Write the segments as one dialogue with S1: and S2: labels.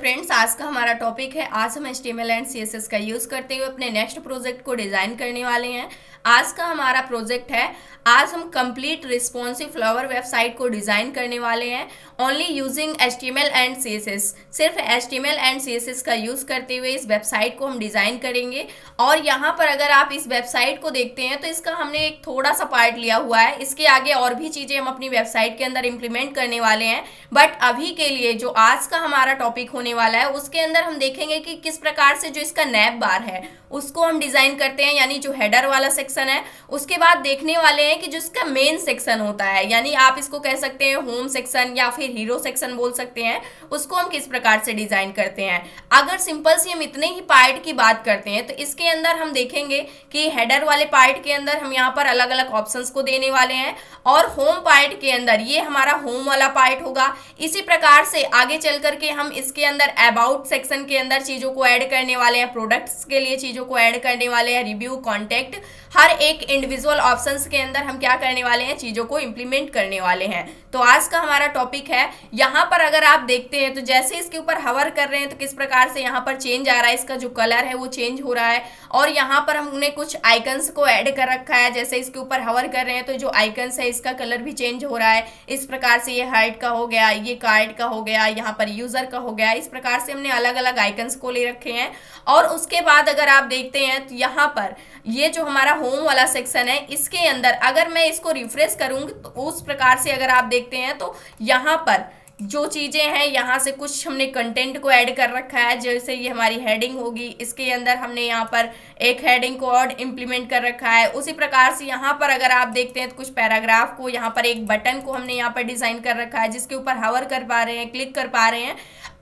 S1: Friends, आज का हमारा टॉपिक है। आज हम HTML एंड CSS का यूज़ करते हुए अपने नेक्स्ट प्रोजेक्ट को डिज़ाइन करने वाले हैं। आज का हमारा प्रोजेक्ट है, आज हम कंप्लीट रिस्पॉन्सिव फ्लावर वेबसाइट को डिज़ाइन करने वाले हैं only using HTML and CSS। सिर्फ HTML एंड CSS का यूज़ करते हुए इस वेबसाइट को हम डिज़ाइन करेंगे। और यहाँ पर अगर आप इस वेबसाइट को देखते हैं तो इसका हमने एक थोड़ा सा पार्ट लिया हुआ है। इसके आगे और भी चीज़ें हम अपनी वेबसाइट के अंदर इम्प्लीमेंट करने वाले हैं, बट अभी के लिए जो आज का हमारा टॉपिक होने वाला है उसके अंदर हम देखेंगे कि किस प्रकार से जो इसका नैब बार है उसको हम डिज़ाइन करते हैं, यानी जो हेडर वाला सेक्शन है। उसके बाद देखने वाले हैं कि जो इसका मेन सेक्शन होता है, यानी आप इसको कह सकते हैं होम सेक्शन या फिर हीरो सेक्शन बोल सकते हैं, उसको हम किस प्रकार से डिज़ाइन करते हैं। अगर सिंपल सी हम इतने ही पार्ट की बात करते हैं तो इसके अंदर हम देखेंगे कि हेडर वाले पार्ट के अंदर हम यहाँ पर अलग अलग ऑप्शंस को देने वाले हैं, और होम पार्ट के अंदर ये हमारा होम वाला पार्ट होगा। इसी प्रकार से आगे चल करके हम इसके अंदर अबाउट सेक्शन के अंदर चीज़ों को ऐड करने वाले हैं, प्रोडक्ट्स के लिए चीज़ों को ऐड करने वाले हैं, रिव्यू, कॉन्टैक्ट, हर एक इंडिविजुअल ऑप्शंस के अंदर हम क्या करने वाले हैं, चीज़ों को इंप्लीमेंट करने वाले हैं। तो आज का हमारा टॉपिक है, यहाँ पर अगर आप देखते हैं तो जैसे इसके ऊपर हवर कर रहे हैं तो किस प्रकार से यहाँ पर चेंज आ रहा है, इसका जो कलर है वो चेंज हो रहा है। और यहाँ पर हमने कुछ आइकन्स को ऐड कर रखा है, जैसे इसके ऊपर हवर कर रहे हैं तो जो आइकन्स है इसका कलर भी चेंज हो रहा है। इस प्रकार से ये हाइट का हो गया, ये कार्ड का हो गया, यहाँ पर यूजर का हो गया। इस प्रकार से हमने अलग अलग आइकन्स को ले रखे हैं। और उसके बाद अगर आप देखते हैं तो यहाँ पर ये जो हमारा होम वाला सेक्शन है इसके अंदर अगर मैं इसको रिफ्रेश करूँगी तो उस प्रकार से अगर आप देखते हैं तो यहाँ पर जो चीज़ें हैं यहाँ से कुछ हमने कंटेंट को ऐड कर रखा है। जैसे ये हमारी हेडिंग होगी, इसके अंदर हमने यहाँ पर एक हेडिंग को और इम्प्लीमेंट कर रखा है। उसी प्रकार से यहाँ पर अगर आप देखते हैं तो कुछ पैराग्राफ को, यहाँ पर एक बटन को हमने यहाँ पर डिज़ाइन कर रखा है जिसके ऊपर हवर कर पा रहे हैं, क्लिक कर पा रहे हैं।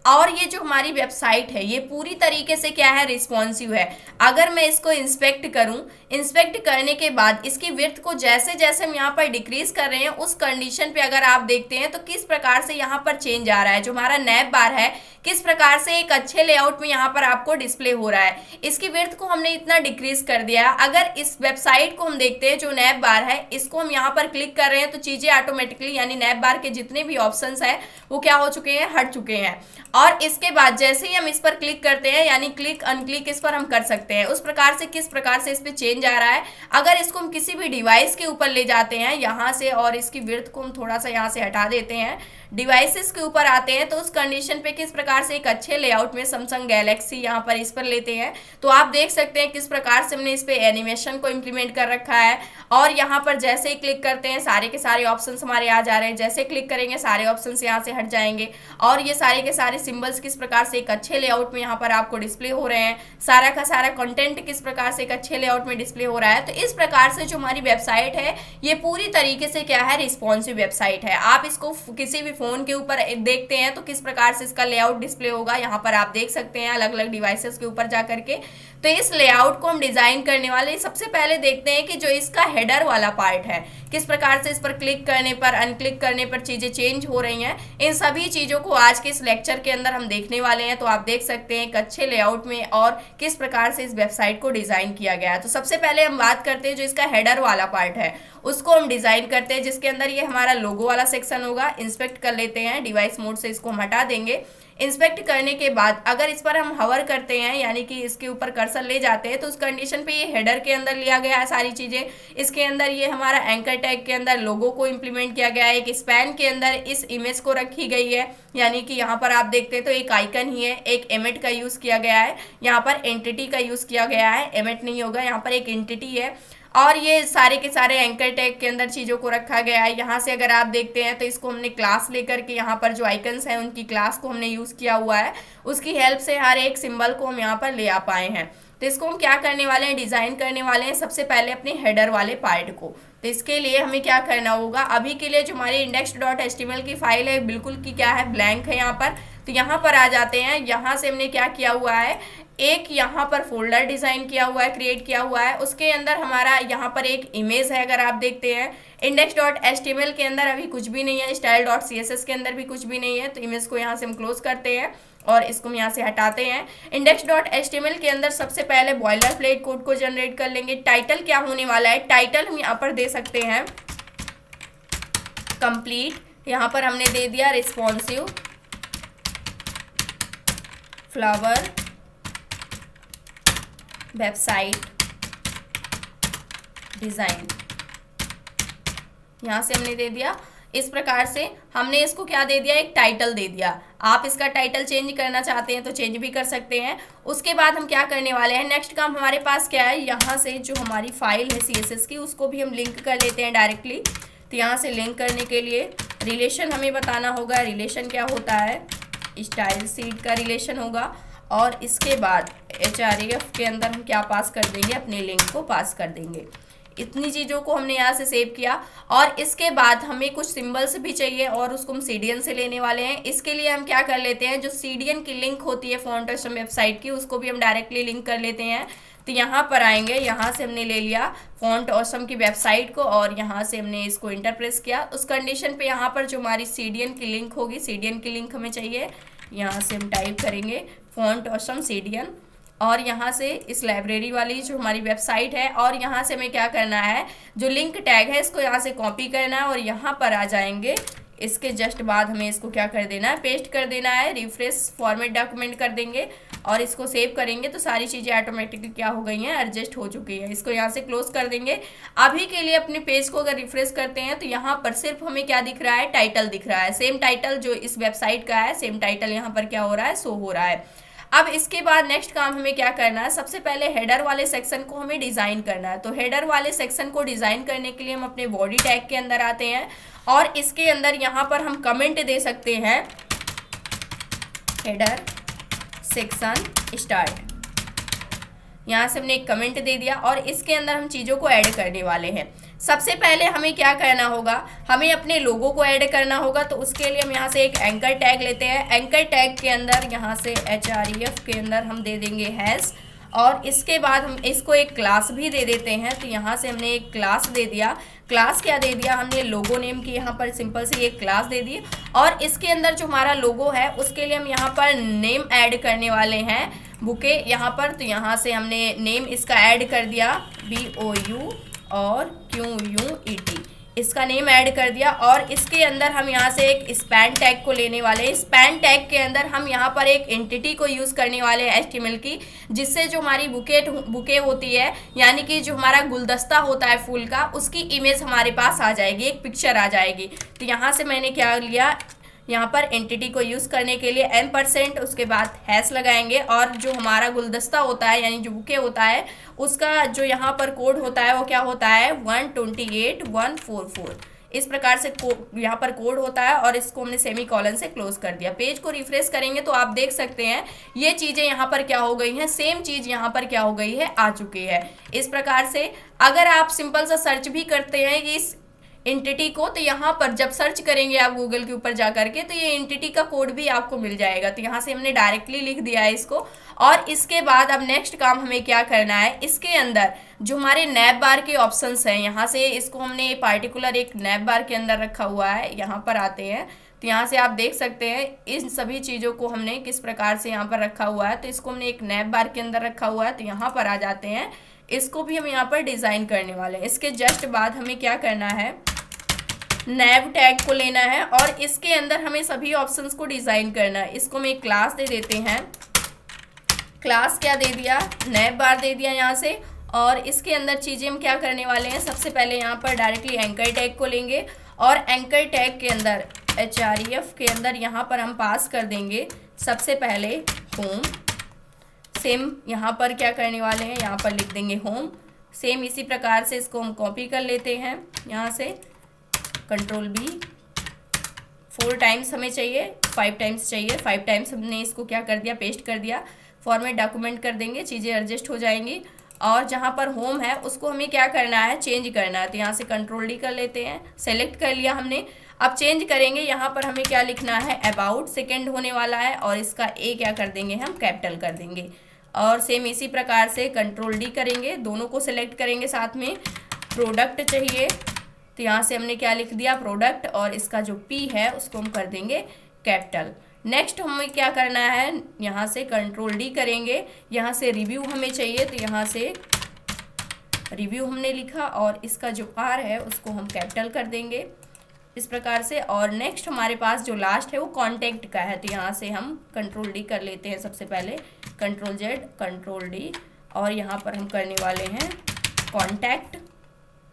S1: और ये जो हमारी वेबसाइट है ये पूरी तरीके से क्या है, रिस्पॉन्सिव है। अगर मैं इसको इंस्पेक्ट करूं, इंस्पेक्ट करने के बाद इसकी विड्थ को जैसे जैसे हम यहाँ पर डिक्रीज कर रहे हैं उस कंडीशन पे अगर आप देखते हैं तो किस प्रकार से यहाँ पर चेंज आ रहा है। जो हमारा नैब बार है किस प्रकार से एक अच्छे लेआउट में यहाँ पर आपको डिस्प्ले हो रहा है। इसकी विड्थ को हमने इतना डिक्रीज कर दिया। अगर इस वेबसाइट को हम देखते हैं, जो नैब बार है इसको हम यहाँ पर क्लिक कर रहे हैं तो चीज़ें ऑटोमेटिकली, यानी नैब बार के जितने भी ऑप्शन है वो क्या हो चुके हैं, हट चुके हैं। और इसके बाद जैसे ही हम इस पर क्लिक करते हैं, यानी क्लिक अनक्लिक इस पर हम कर सकते हैं। उस प्रकार से किस प्रकार से इस पर चेंज आ रहा है। अगर इसको हम किसी भी डिवाइस के ऊपर ले जाते हैं यहाँ से, और इसकी विड्थ को हम थोड़ा सा यहाँ से हटा देते हैं, डिवाइसेस के ऊपर आते हैं तो उस कंडीशन पे किस प्रकार से एक अच्छे लेआउट में सैमसंग गैलेक्सी यहाँ पर इस पर लेते हैं तो आप देख सकते हैं किस प्रकार से हमने इस पे एनिमेशन को इम्प्लीमेंट कर रखा है। और यहाँ पर जैसे ही क्लिक करते हैं सारे के सारे ऑप्शंस हमारे आ जा रहे हैं, जैसे क्लिक करेंगे सारे ऑप्शंस यहाँ से हट जाएंगे। और ये सारे के सारे सिंबल्स किस प्रकार से एक अच्छे लेआउट में यहाँ पर आपको डिस्प्ले हो रहे हैं, सारा का सारा कंटेंट किस प्रकार से एक अच्छे लेआउट में डिस्प्ले हो रहा है। तो इस प्रकार से जो हमारी वेबसाइट है ये पूरी तरीके से क्या है, रिस्पॉन्सिव वेबसाइट है। आप इसको किसी भी फोन के ऊपर देखते हैं तो किस प्रकार से इसका लेआउट डिस्प्ले होगा, यहाँ पर आप देख सकते हैं अलग अलग डिवाइसेस के ऊपर जा करके। तो इस लेआउट को हम डिजाइन करने वाले सबसे पहले देखते हैं कि जो इसका हेडर वाला पार्ट है किस प्रकार से इस पर क्लिक करने पर, अनक्लिक करने पर चीजें चेंज हो रही हैं। इन सभी चीजों को आज के इस लेक्चर के अंदर हम देखने वाले हैं। तो आप देख सकते हैं एक अच्छे लेआउट में और किस प्रकार से इस वेबसाइट को डिजाइन किया गया है। तो सबसे पहले हम बात करते हैं जो इसका हेडर वाला पार्ट है उसको हम डिजाइन करते हैं, जिसके अंदर ये हमारा लोगो वाला सेक्शन होगा। इंस्पेक्ट कर लेते हैं, डिवाइस मोड से इसको हम हटा देंगे। इंस्पेक्ट करने के बाद अगर इस पर हम हवर करते हैं, यानी कि इसके ऊपर कर्सर ले जाते हैं तो उस कंडीशन पे ये हेडर के अंदर लिया गया है सारी चीज़ें। इसके अंदर ये हमारा एंकर टैग के अंदर लोगो को इम्प्लीमेंट किया गया है। एक स्पैन के अंदर इस इमेज को रखी गई है, यानी कि यहाँ पर आप देखते हैं तो एक आइकन ही है, एक एमिट का यूज़ किया गया है, यहाँ पर एंटिटी का यूज़ किया गया है, एमिट नहीं होगा, यहाँ पर एक एंटिटी है। और ये सारे के सारे एंकर टैग के अंदर चीज़ों को रखा गया है। यहाँ से अगर आप देखते हैं तो इसको हमने क्लास लेकर के यहाँ पर जो आइकन्स हैं उनकी क्लास को हमने यूज़ किया हुआ है, उसकी हेल्प से हर एक सिंबल को हम यहाँ पर ले आ पाए हैं। तो इसको हम क्या करने वाले हैं, डिज़ाइन करने वाले हैं सबसे पहले अपने हेडर वाले पार्ट को। तो इसके लिए हमें क्या करना होगा, अभी के लिए जो हमारी index.html की फाइल है बिल्कुल की क्या है, ब्लैंक है यहाँ पर। तो यहाँ पर आ जाते हैं, यहाँ से हमने क्या किया हुआ है, एक यहाँ पर फोल्डर डिज़ाइन किया हुआ है, क्रिएट किया हुआ है। उसके अंदर हमारा यहाँ पर एक इमेज है। अगर आप देखते हैं index.html के अंदर अभी कुछ भी नहीं है, style.css के अंदर भी कुछ भी नहीं है। तो इमेज को यहाँ से हम क्लोज करते हैं और इसको हम यहाँ से हटाते हैं। index.html के अंदर सबसे पहले बॉयलर प्लेट कोड को जनरेट कर लेंगे। टाइटल क्या होने वाला है, टाइटल हम यहाँ पर दे सकते हैं कंप्लीट, यहाँ पर हमने दे दिया रिस्पॉन्सिव फ्लावर वेबसाइट डिज़ाइन, यहाँ से हमने दे दिया। इस प्रकार से हमने इसको क्या दे दिया, एक टाइटल दे दिया। आप इसका टाइटल चेंज करना चाहते हैं तो चेंज भी कर सकते हैं। उसके बाद हम क्या करने वाले हैं, नेक्स्ट काम हमारे पास क्या है, यहाँ से जो हमारी फाइल है CSS की उसको भी हम लिंक कर लेते हैं डायरेक्टली। तो यहाँ से लिंक करने के लिए रिलेशन हमें बताना होगा। रिलेशन क्या होता है, स्टाइल शीट का रिलेशन होगा। और इसके बाद href के अंदर हम क्या पास कर देंगे, अपने लिंक को पास कर देंगे। इतनी चीज़ों को हमने यहाँ से सेव किया। और इसके बाद हमें कुछ सिंबल्स भी चाहिए और उसको हम CDN से लेने वाले हैं। इसके लिए हम क्या कर लेते हैं, जो CDN की लिंक होती है फॉन्ट ऑसम वेबसाइट की, उसको भी हम डायरेक्टली लिंक कर लेते हैं। तो यहाँ पर आएंगे, यहाँ से हमने ले लिया फॉन्ट ऑसम की वेबसाइट को और यहाँ से हमने इसको इंटर प्रेस किया। उस कंडीशन पे यहाँ पर जो हमारी CDN की लिंक होगी, CDN की लिंक हमें चाहिए। यहाँ से हम टाइप करेंगे फॉन्ट ऑसम CDN और यहाँ से इस लाइब्रेरी वाली जो हमारी वेबसाइट है, और यहाँ से हमें क्या करना है, जो लिंक टैग है इसको यहाँ से कॉपी करना है और यहाँ पर आ जाएंगे। इसके जस्ट बाद हमें इसको क्या कर देना है, पेस्ट कर देना है। रिफ्रेश फॉर्मेट डॉक्यूमेंट कर देंगे और इसको सेव करेंगे तो सारी चीज़ें ऑटोमेटिकली क्या हो गई हैं, एडजस्ट हो चुकी है। इसको यहाँ से क्लोज कर देंगे। अभी के लिए अपने पेज को अगर रिफ्रेश करते हैं तो यहाँ पर सिर्फ हमें क्या दिख रहा है, टाइटल दिख रहा है। सेम टाइटल जो इस वेबसाइट का है, सेम टाइटल यहाँ पर क्या हो रहा है, शो हो रहा है। अब इसके बाद नेक्स्ट काम हमें क्या करना है, सबसे पहले हेडर वाले सेक्शन को हमें डिज़ाइन करना है। तो हेडर वाले सेक्शन को डिज़ाइन करने के लिए हम अपने बॉडी टैग के अंदर आते हैं और इसके अंदर यहाँ पर हम कमेंट दे सकते हैं, हेडर सेक्शन स्टार्ट। यहाँ से हमने एक कमेंट दे दिया और इसके अंदर हम चीज़ों को ऐड करने वाले हैं। सबसे पहले हमें क्या करना होगा, हमें अपने लोगों को ऐड करना होगा। तो उसके लिए हम यहाँ से एक एंकर टैग लेते हैं। एंकर टैग के अंदर यहाँ से href के अंदर हम दे देंगे हैश और इसके बाद हम इसको एक क्लास भी दे देते हैं। तो यहाँ से हमने एक क्लास दे दिया। क्लास क्या दे दिया हमने, लोगो नेम की यहाँ पर सिंपल सी एक क्लास दे दी और इसके अंदर जो हमारा लोगो है उसके लिए हम यहाँ पर नेम ऐड करने वाले हैं, बुके यहाँ पर। तो यहाँ से हमने नेम इसका ऐड कर दिया, BOU और QUET, इसका नेम ऐड कर दिया। और इसके अंदर हम यहाँ से एक स्पैन टैग को लेने वाले हैं। स्पैन टैग के अंदर हम यहाँ पर एक एंटिटी को यूज़ करने वाले हैं HTML की, जिससे जो हमारी बुके होती है, यानी कि जो हमारा गुलदस्ता होता है फूल का, उसकी इमेज हमारे पास आ जाएगी, एक पिक्चर आ जाएगी। तो यहाँ से मैंने क्या लिया, यहाँ पर एंटिटी को यूज़ करने के लिए %, उसके बाद हैश लगाएंगे और जो हमारा गुलदस्ता होता है यानी जो बुके होता है उसका जो यहाँ पर कोड होता है वो क्या होता है, 128144। इस प्रकार से यहाँ पर कोड होता है और इसको हमने सेमीकोलन से क्लोज कर दिया। पेज को रिफ्रेश करेंगे तो आप देख सकते हैं ये चीज़ें यहाँ पर क्या हो गई हैं, सेम चीज़ यहाँ पर क्या हो गई है, आ चुकी है। इस प्रकार से अगर आप सिंपल सा सर्च भी करते हैं इस एंटिटी को, तो यहाँ पर जब सर्च करेंगे आप गूगल के ऊपर जा करके, तो ये एंटिटी का कोड भी आपको मिल जाएगा। तो यहाँ से हमने डायरेक्टली लिख दिया है इसको। और इसके बाद अब नेक्स्ट काम हमें क्या करना है, इसके अंदर जो हमारे नैब बार के ऑप्शंस हैं, यहाँ से इसको हमने पार्टिकुलर एक नैब बार के अंदर रखा हुआ है। यहाँ पर आते हैं तो यहाँ से आप देख सकते हैं इन सभी चीज़ों को हमने किस प्रकार से यहाँ पर रखा हुआ है। तो इसको हमने एक नैब बार के अंदर रखा हुआ है। तो यहाँ पर आ जाते हैं, इसको भी हम यहाँ पर डिज़ाइन करने वाले हैं। इसके जस्ट बाद हमें क्या करना है, नैब टैग को लेना है और इसके अंदर हमें सभी ऑप्शंस को डिज़ाइन करना है। इसको हम एक क्लास दे देते हैं। क्लास क्या दे दिया, नैब बार दे दिया यहाँ से। और इसके अंदर चीज़ें हम क्या करने वाले हैं, सबसे पहले यहाँ पर डायरेक्टली एंकर टैग को लेंगे और एंकर टैग के अंदर href के अंदर यहाँ पर हम पास कर देंगे सबसे पहले होम। सेम यहाँ पर क्या करने वाले हैं, यहाँ पर लिख देंगे होम। सेम इसी प्रकार से इसको हम कॉपी कर लेते हैं, यहाँ से Ctrl+B। 4 टाइम्स हमें चाहिए, 5 टाइम्स चाहिए, 5 टाइम्स हमने इसको क्या कर दिया, पेस्ट कर दिया। फॉर्मेट डॉक्यूमेंट कर देंगे, चीज़ें एडजस्ट हो जाएंगी। और जहाँ पर होम है उसको हमें क्या करना है, चेंज करना है। तो यहाँ से Ctrl+D कर लेते हैं, सेलेक्ट कर लिया हमने। अब चेंज करेंगे, यहाँ पर हमें क्या लिखना है, अबाउट सेकेंड होने वाला है और इसका ए क्या कर देंगे, हम कैपिटल कर देंगे। और सेम इसी प्रकार से Ctrl+D करेंगे, दोनों को सिलेक्ट करेंगे साथ में। प्रोडक्ट चाहिए तो यहाँ से हमने क्या लिख दिया, प्रोडक्ट, और इसका जो पी है उसको हम कर देंगे कैपिटल। नेक्स्ट हमें क्या करना है, यहाँ से Ctrl+D करेंगे, यहाँ से रिव्यू हमें चाहिए। तो यहाँ से रिव्यू हमने लिखा और इसका जो आर है उसको हम कैपिटल कर देंगे। इस प्रकार से। और नेक्स्ट हमारे पास जो लास्ट है वो कॉन्टेक्ट का है, तो यहाँ से हम कंट्रोल डी कर लेते हैं। सबसे पहले कंट्रोल जेड कंट्रोल डी, और यहाँ पर हम करने वाले हैं कॉन्टैक्ट,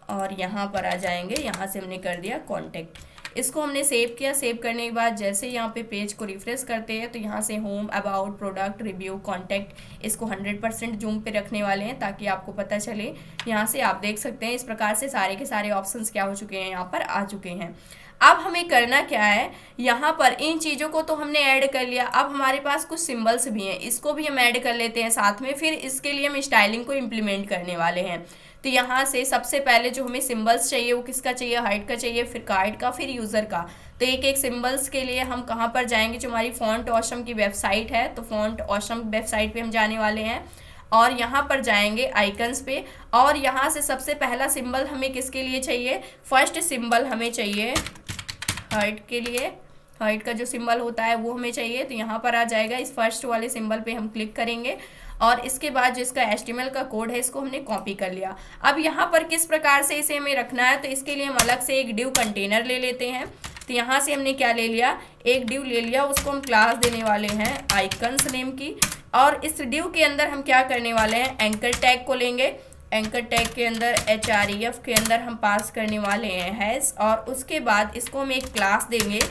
S1: और यहाँ पर आ जाएंगे, यहाँ से हमने कर दिया कॉन्टैक्ट। इसको हमने सेव किया। सेव करने के बाद जैसे यहाँ पे पेज को रिफ्रेश करते हैं तो यहाँ से home, about, product, review, contact, इसको 100% जूम पे रखने वाले हैं ताकि आपको पता चले। यहाँ से आप देख सकते हैं इस प्रकार से सारे के सारे ऑप्शंस क्या हो चुके हैं, यहाँ पर आ चुके हैं। अब हमें करना क्या है, यहाँ पर इन चीज़ों को तो हमने ऐड कर लिया। अब हमारे पास कुछ सिंबल्स भी हैं, इसको भी हम ऐड कर लेते हैं साथ में। फिर इसके लिए हम स्टाइलिंग को इम्प्लीमेंट करने वाले हैं। तो यहाँ से सबसे पहले जो हमें सिंबल्स चाहिए वो किसका चाहिए, हाइट का चाहिए, फिर कार्ड का, फिर यूज़र का। तो एक एक सिंबल्स के लिए हम कहाँ पर जाएंगे, जो हमारी फॉन्ट ऑसम की वेबसाइट है, तो फॉन्ट ऑसम वेबसाइट पे हम जाने वाले हैं और यहाँ पर जाएंगे आइकन्स पे। और यहाँ से सबसे पहला सिंबल हमें किसके लिए चाहिए, फर्स्ट सिंबल हमें चाहिए हाइट के लिए। हाइट का जो सिंबल होता है वो हमें चाहिए, तो यहाँ पर आ जाएगा। इस फर्स्ट वाले सिंबल पे हम क्लिक करेंगे और इसके बाद जो इसका HTML का कोड है इसको हमने कॉपी कर लिया। अब यहाँ पर किस प्रकार से इसे हमें रखना है, तो इसके लिए हम अलग से एक डिव कंटेनर ले लेते हैं। तो यहाँ से हमने क्या ले लिया, एक डिव ले लिया, उसको हम क्लास देने वाले हैं आइकन्स नेम की। और इस डिव के अंदर हम क्या करने वाले हैं, एंकर टैग को लेंगे। एंकर टैग के अंदर href के अंदर हम पास करने वाले हैं हैश, और उसके बाद इसको हम एक क्लास देंगे।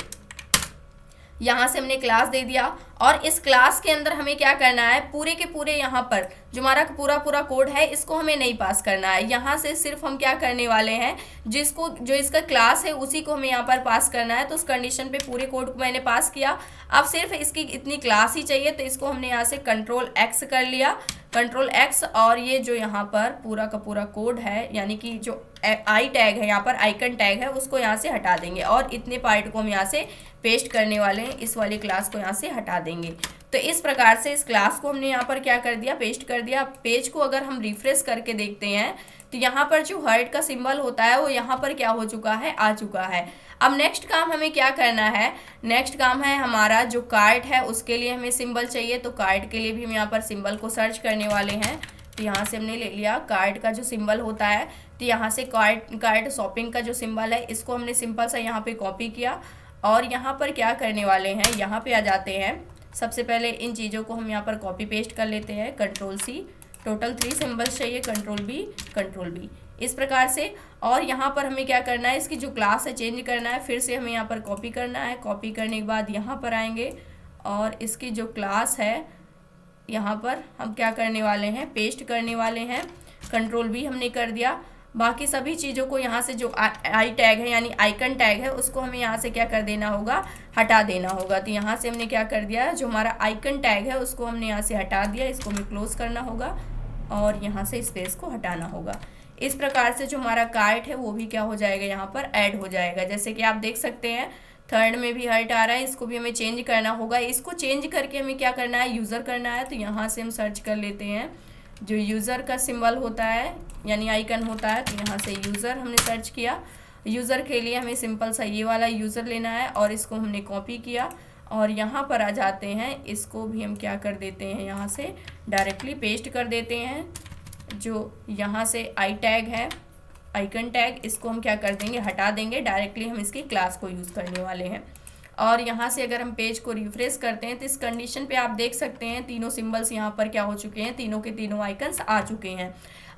S1: यहाँ से हमने क्लास दे दिया और इस क्लास के अंदर हमें क्या करना है, पूरे के पूरे यहाँ पर जो हमारा पूरा कोड है इसको हमें नहीं पास करना है। यहाँ से सिर्फ हम क्या करने वाले हैं, जिसको जो इसका क्लास है उसी को हमें यहाँ पर पास करना है। तो उस कंडीशन पे पूरे कोड को मैंने पास किया। अब सिर्फ इसकी इतनी क्लास ही चाहिए, तो इसको हमने यहाँ से कंट्रोल X कर लिया, कंट्रोल X। और ये जो यहाँ पर पूरा का पूरा कोड है, यानी कि जो आई टैग है, यहाँ पर आइकन टैग है, उसको यहाँ से हटा देंगे और इतने पार्ट को हम यहाँ से पेस्ट करने वाले हैं। इस वाली क्लास को यहाँ से हटा देंगे। तो इस प्रकार से इस क्लास को हमने यहाँ पर क्या कर दिया, पेस्ट कर दिया। पेज को अगर हम रिफ्रेश करके देखते हैं तो यहाँ पर जो हार्ट का सिंबल होता है वो यहाँ पर क्या हो चुका है, आ चुका है। अब नेक्स्ट काम हमें क्या करना है, नेक्स्ट काम है हमारा जो कार्ड है उसके लिए हमें सिंबल चाहिए। तो कार्ड के लिए भी हम यहाँ पर सिंबल को सर्च करने वाले हैं। तो यहाँ से हमने ले लिया कार्ड का जो सिंबल होता है, तो यहाँ से कार्ड शॉपिंग का जो सिंबल है इसको हमने सिंपल सा यहाँ पे कॉपी किया और यहाँ पर क्या करने वाले हैं, यहाँ पे आ जाते हैं। सबसे पहले इन चीज़ों को हम यहाँ पर कॉपी पेस्ट कर लेते हैं, कंट्रोल C। टोटल 3 सिंबल्स चाहिए, कंट्रोल B इस प्रकार से। और यहाँ पर हमें क्या करना है, इसकी जो क्लास है चेंज करना है, फिर से हमें यहाँ पर कॉपी करना है। कॉपी करने के बाद यहाँ पर आएंगे और इसकी जो क्लास है यहाँ पर हम क्या करने वाले हैं, पेस्ट करने वाले हैं। कंट्रोल B हमने कर दिया। बाकी सभी चीज़ों को यहाँ से जो आई टैग है यानी आइकन टैग है उसको हमें यहाँ से क्या कर देना होगा, हटा देना होगा। तो यहाँ से हमने क्या कर दिया, जो हमारा आइकन टैग है उसको हमने यहाँ से हटा दिया। इसको हमें क्लोज करना होगा और यहाँ से स्पेस को हटाना होगा। इस प्रकार से जो हमारा कार्ट है वो भी क्या हो जाएगा, यहाँ पर ऐड हो जाएगा। जैसे कि आप देख सकते हैं थर्ड में भी हर्ट आ रहा है, इसको भी हमें चेंज करना होगा। इसको चेंज करके हमें क्या करना है, यूज़र करना है। तो यहाँ से हम सर्च कर लेते हैं जो यूज़र का सिंबल होता है यानी आइकन होता है, तो यहाँ से यूज़र हमने सर्च किया। यूज़र के लिए हमें सिंपल सा ये वाला यूज़र लेना है और इसको हमने कॉपी किया और यहाँ पर आ जाते हैं। इसको भी हम क्या कर देते हैं, यहाँ से डायरेक्टली पेस्ट कर देते हैं। जो यहाँ से आई टैग है, आइकन टैग, इसको हम क्या कर देंगे, हटा देंगे। डायरेक्टली हम इसकी क्लास को यूज़ करने वाले हैं। और यहाँ से अगर हम पेज को रिफ्रेश करते हैं तो इस कंडीशन पे आप देख सकते हैं तीनों सिंबल्स यहाँ पर क्या हो चुके हैं, तीनों के तीनों आइकन्स आ चुके हैं।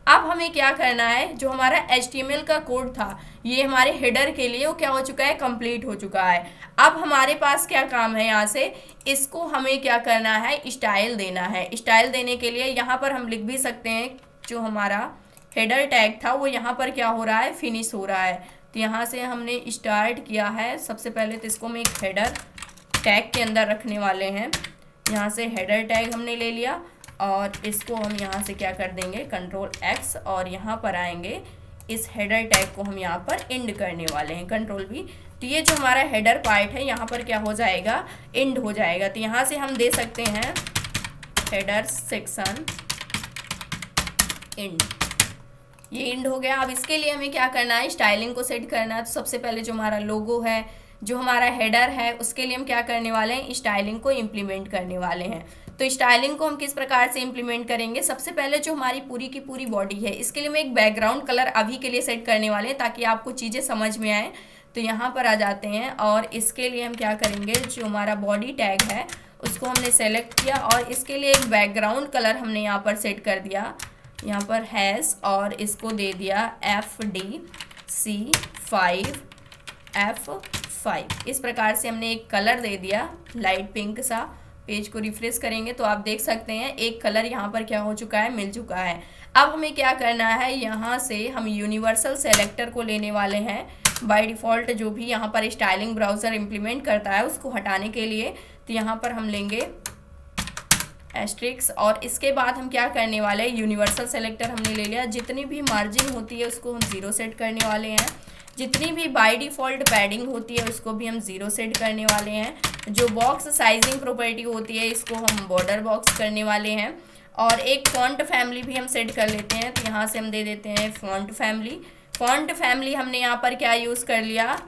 S1: अब हमें क्या करना है, जो हमारा HTML का कोड था ये हमारे हेडर के लिए वो क्या हो चुका है, कंप्लीट हो चुका है। अब हमारे पास क्या काम है, यहाँ से इसको हमें क्या करना है, स्टाइल देना है। स्टाइल देने के लिए यहाँ पर हम लिख भी सकते हैं जो हमारा हेडर टैग था वो यहाँ पर क्या हो रहा है, फिनिश हो रहा है। तो यहाँ से हमने स्टार्ट किया है। सबसे पहले तो इसको हम एक हेडर टैग के अंदर रखने वाले हैं। यहाँ से हेडर टैग हमने ले लिया और इसको हम यहाँ से क्या कर देंगे, कंट्रोल X, और यहाँ पर आएंगे। इस हेडर टैग को हम यहाँ पर एंड करने वाले हैं, कंट्रोल V। तो ये जो हमारा हेडर पार्ट है यहाँ पर क्या हो जाएगा, एंड हो जाएगा। तो यहाँ से हम दे सकते हैं हेडर सेक्शन एंड, ये एंड हो गया। अब इसके लिए हमें क्या करना है, स्टाइलिंग को सेट करना है। तो सबसे पहले जो हमारा लोगो है, जो हमारा हेडर है, उसके लिए हम क्या करने वाले हैं, स्टाइलिंग को इम्प्लीमेंट करने वाले हैं। तो स्टाइलिंग को हम किस प्रकार से इम्प्लीमेंट करेंगे, सबसे पहले जो हमारी पूरी की पूरी बॉडी है इसके लिए हम एक बैकग्राउंड कलर अभी के लिए सेट करने वाले हैं ताकि आपको चीज़ें समझ में आए। तो यहाँ पर आ जाते हैं और इसके लिए हम क्या करेंगे, जो हमारा बॉडी टैग है उसको हमने सेलेक्ट किया और इसके लिए एक बैकग्राउंड कलर हमने यहाँ पर सेट कर दिया, यहाँ पर हैश, और इसको दे दिया FDC5F5। इस प्रकार से हमने एक कलर दे दिया लाइट पिंक सा। पेज को रिफ्रेश करेंगे तो आप देख सकते हैं एक कलर यहाँ पर क्या हो चुका है, मिल चुका है। अब हमें क्या करना है, यहाँ से हम यूनिवर्सल सेलेक्टर को लेने वाले हैं। बाय डिफ़ॉल्ट जो भी यहाँ पर स्टाइलिंग ब्राउज़र इम्प्लीमेंट करता है उसको हटाने के लिए, तो यहाँ पर हम लेंगे एस्ट्रिक्स और इसके बाद हम क्या करने वाले हैं, यूनिवर्सल सेलेक्टर हमने ले लिया। जितनी भी मार्जिन होती है उसको हम 0 सेट करने वाले हैं। जितनी भी बाय डिफ़ॉल्ट पैडिंग होती है उसको भी हम 0 सेट करने वाले हैं। जो बॉक्स साइजिंग प्रॉपर्टी होती है इसको हम बॉर्डर बॉक्स करने वाले हैं। और एक फॉन्ट फैमिली भी हम सेट कर लेते हैं, तो यहाँ से हम दे देते हैं फॉन्ट फैमिली। फॉन्ट फैमिली हमने यहाँ पर क्या यूज़ कर लिया,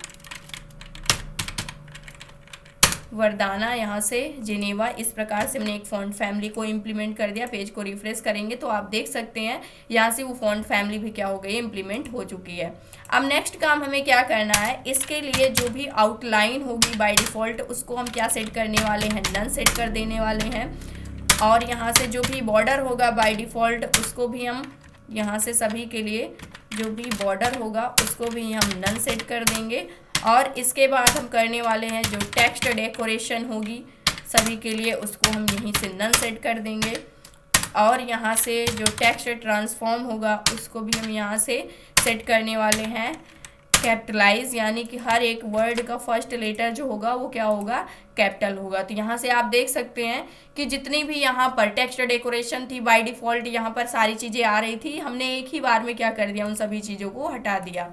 S1: वर्दाना, यहाँ से जिनेवा। इस प्रकार से हमने एक फॉन्ट फैमिली को इम्प्लीमेंट कर दिया। पेज को रिफ्रेश करेंगे तो आप देख सकते हैं यहाँ से वो फॉन्ट फैमिली भी क्या हो गई, इम्प्लीमेंट हो चुकी है। अब नेक्स्ट काम हमें क्या करना है, इसके लिए जो भी आउटलाइन होगी बाय डिफ़ॉल्ट उसको हम क्या सेट करने वाले हैं, नन सेट कर देने वाले हैं। और यहाँ से जो भी बॉर्डर होगा बाय डिफ़ॉल्ट उसको भी हम यहाँ से सभी के लिए जो भी बॉर्डर होगा उसको भी हम नन सेट कर देंगे। और इसके बाद हम करने वाले हैं जो टेक्स्ट डेकोरेशन होगी सभी के लिए उसको हम यहीं से नन सेट कर देंगे। और यहाँ से जो टेक्स्ट ट्रांसफॉर्म होगा उसको भी हम यहाँ से सेट करने वाले हैं कैपिटलाइज, यानी कि हर एक वर्ड का फर्स्ट लेटर जो होगा वो क्या होगा, कैपिटल होगा। तो यहाँ से आप देख सकते हैं कि जितनी भी यहाँ पर टेक्स्ट डेकोरेशन थी बाय डिफ़ॉल्ट यहाँ पर सारी चीज़ें आ रही थी, हमने एक ही बार में क्या कर दिया, उन सभी चीज़ों को हटा दिया।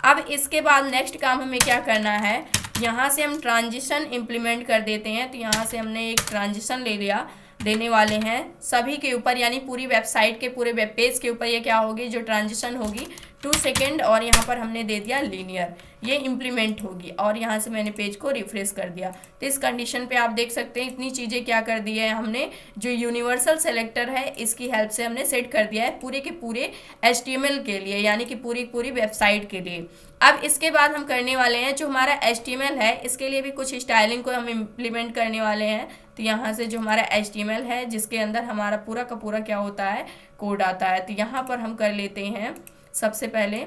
S1: अब इसके बाद नेक्स्ट काम हमें क्या करना है, यहाँ से हम ट्रांजिशन इम्प्लीमेंट कर देते हैं। तो यहाँ से हमने एक ट्रांजिशन ले लिया, देने वाले हैं सभी के ऊपर, यानी पूरी वेबसाइट के पूरे वेब पेज के ऊपर ये क्या होगी, जो ट्रांजिशन होगी 2 सेकेंड, और यहाँ पर हमने दे दिया लीनियर, ये इम्प्लीमेंट होगी। और यहाँ से मैंने पेज को रिफ्रेश कर दिया। तो इस कंडीशन पे आप देख सकते हैं इतनी चीज़ें क्या कर दी है हमने, जो यूनिवर्सल सेलेक्टर है इसकी हेल्प से हमने सेट कर दिया है पूरे के पूरे HTML के लिए, यानी कि पूरी वेबसाइट के लिए। अब इसके बाद हम करने वाले हैं जो हमारा HTML है इसके लिए भी कुछ स्टाइलिंग को हम इम्प्लीमेंट करने वाले हैं। तो यहाँ से जो हमारा HTML है जिसके अंदर हमारा पूरा का पूरा क्या होता है, कोड आता है। तो यहाँ पर हम कर लेते हैं, सबसे पहले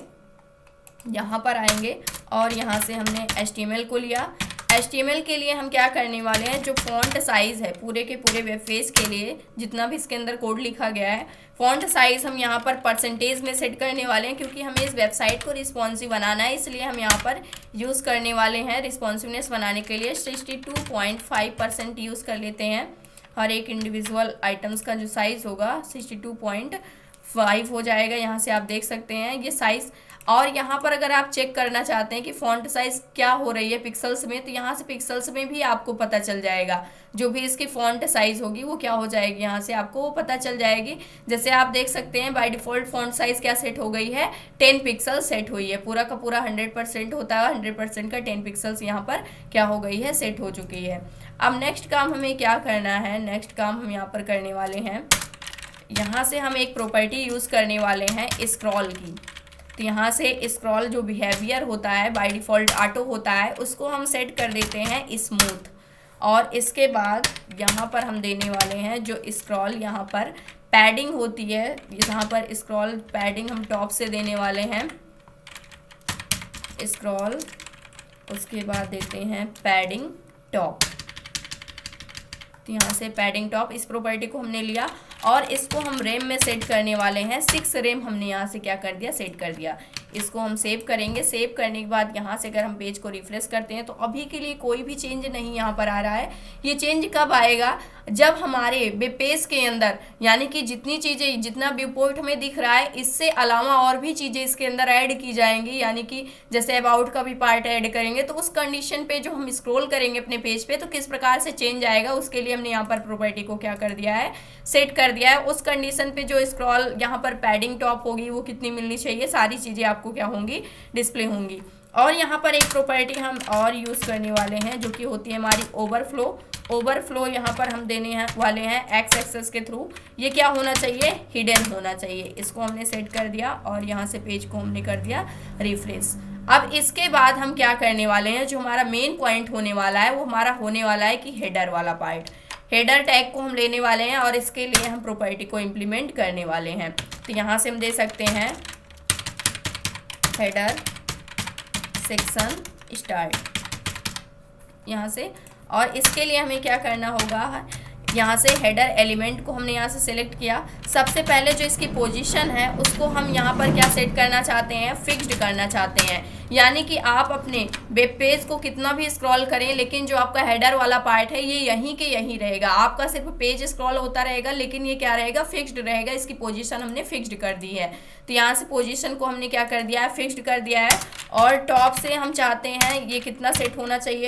S1: यहाँ पर आएंगे और यहाँ से हमने HTML को लिया। HTML के लिए हम क्या करने वाले हैं, जो फॉन्ट साइज़ है पूरे के पूरे वेब पेज के लिए जितना भी इसके अंदर कोड लिखा गया है, फॉन्ट साइज़ हम यहाँ पर परसेंटेज में सेट करने वाले हैं, क्योंकि हमें इस वेबसाइट को रिस्पॉन्सिव बनाना है, इसलिए हम यहाँ पर यूज़ करने वाले हैं। रिस्पॉन्सिवनेस बनाने के लिए 62.5% यूज़ कर लेते हैं। हर एक इंडिविजुअल आइटम्स का जो साइज़ होगा 62.5 हो जाएगा। यहाँ से आप देख सकते हैं ये साइज़। और यहाँ पर अगर आप चेक करना चाहते हैं कि फ़ॉन्ट साइज़ क्या हो रही है पिक्सल्स में, तो यहाँ से पिक्सल्स में भी आपको पता चल जाएगा। जो भी इसकी फ़ॉन्ट साइज़ होगी वो क्या हो जाएगी, यहाँ से आपको वो पता चल जाएगी। जैसे आप देख सकते हैं बाय डिफ़ॉल्ट फ़ॉन्ट साइज़ क्या सेट हो गई है, 10 पिक्सल सेट हुई है। पूरा का पूरा 100% होता है, 100% का 10 पिक्सल्स यहाँ पर क्या हो गई है, सेट हो चुकी है। अब नेक्स्ट काम हमें क्या करना है, नेक्स्ट काम हम यहाँ पर करने वाले हैं, यहाँ से हम एक प्रॉपर्टी यूज़ करने वाले हैं स्क्रॉल की। तो यहाँ से स्क्रॉल जो बिहेवियर होता है बाय डिफ़ॉल्ट ऑटो होता है उसको हम सेट कर देते हैं स्मूथ। और इसके बाद यहाँ पर हम देने वाले हैं जो स्क्रॉल यहाँ पर पैडिंग होती है, यहाँ पर स्क्रॉल पैडिंग हम टॉप से देने वाले हैं स्क्रॉल, उसके बाद देते हैं पैडिंग टॉप। तो यहाँ से पैडिंग टॉप इस प्रॉपर्टी को हमने लिया और इसको हम रेम में सेट करने वाले हैं। 6 रेम हमने यहाँ से क्या कर दिया, सेट कर दिया। इसको हम सेव करेंगे। सेव करने के बाद यहाँ से अगर हम पेज को रिफ्रेश करते हैं तो अभी के लिए कोई भी चेंज नहीं यहाँ पर आ रहा है। ये चेंज कब आएगा, जब हमारे वेब पेज के अंदर यानी कि जितनी चीज़ें, जितना व्यू पोर्ट हमें दिख रहा है इससे अलावा और भी चीज़ें इसके अंदर ऐड की जाएंगी, यानी कि जैसे अबाउट का भी पार्ट ऐड करेंगे तो उस कंडीशन पे जो हम स्क्रॉल करेंगे अपने पेज पे तो किस प्रकार से चेंज आएगा, उसके लिए हमने यहाँ पर प्रॉपर्टी को क्या कर दिया है, सेट कर दिया है। उस कंडीशन पे जो स्क्रॉल यहाँ पर पैडिंग टॉप होगी वो कितनी मिलनी चाहिए, सारी चीज़ें आपको क्या होंगी, डिस्प्ले होंगी। और यहाँ पर एक प्रॉपर्टी हम और यूज़ करने वाले हैं जो कि होती है हमारी ओवरफ्लो। ओवरफ्लो यहाँ पर हम देने हैं वाले हैं एक्स एक्सेस के थ्रू। ये क्या होना चाहिए, हिडन होना चाहिए। इसको हमने सेट कर दिया और यहाँ से पेज को हमने कर दिया रिफ्रेश। अब इसके बाद हम क्या करने वाले हैं, जो हमारा मेन पॉइंट होने वाला है वो हमारा होने वाला है कि हेडर वाला पार्ट। हेडर टैग को हम लेने वाले हैं और इसके लिए हम प्रॉपर्टी को इम्प्लीमेंट करने वाले हैं। तो यहाँ से हम दे सकते हैं हेडर सेक्शन स्टार्ट यहाँ से, और इसके लिए हमें क्या करना होगा, यहाँ से हेडर एलिमेंट को हमने यहाँ से सिलेक्ट किया। सबसे पहले जो इसकी पोजीशन है उसको हम यहाँ पर क्या सेट करना चाहते हैं, फिक्स्ड करना चाहते हैं। यानी कि आप अपने वेब पेज को कितना भी स्क्रॉल करें, लेकिन जो आपका हेडर वाला पार्ट है ये यहीं के यहीं रहेगा। आपका सिर्फ पेज स्क्रॉल होता रहेगा, लेकिन ये क्या रहेगा, फिक्स्ड रहेगा। इसकी पोजीशन हमने फिक्स्ड कर दी है। तो यहाँ से पोजीशन को हमने क्या कर दिया है, फिक्स्ड कर दिया है। और टॉप से हम चाहते हैं ये कितना सेट होना चाहिए,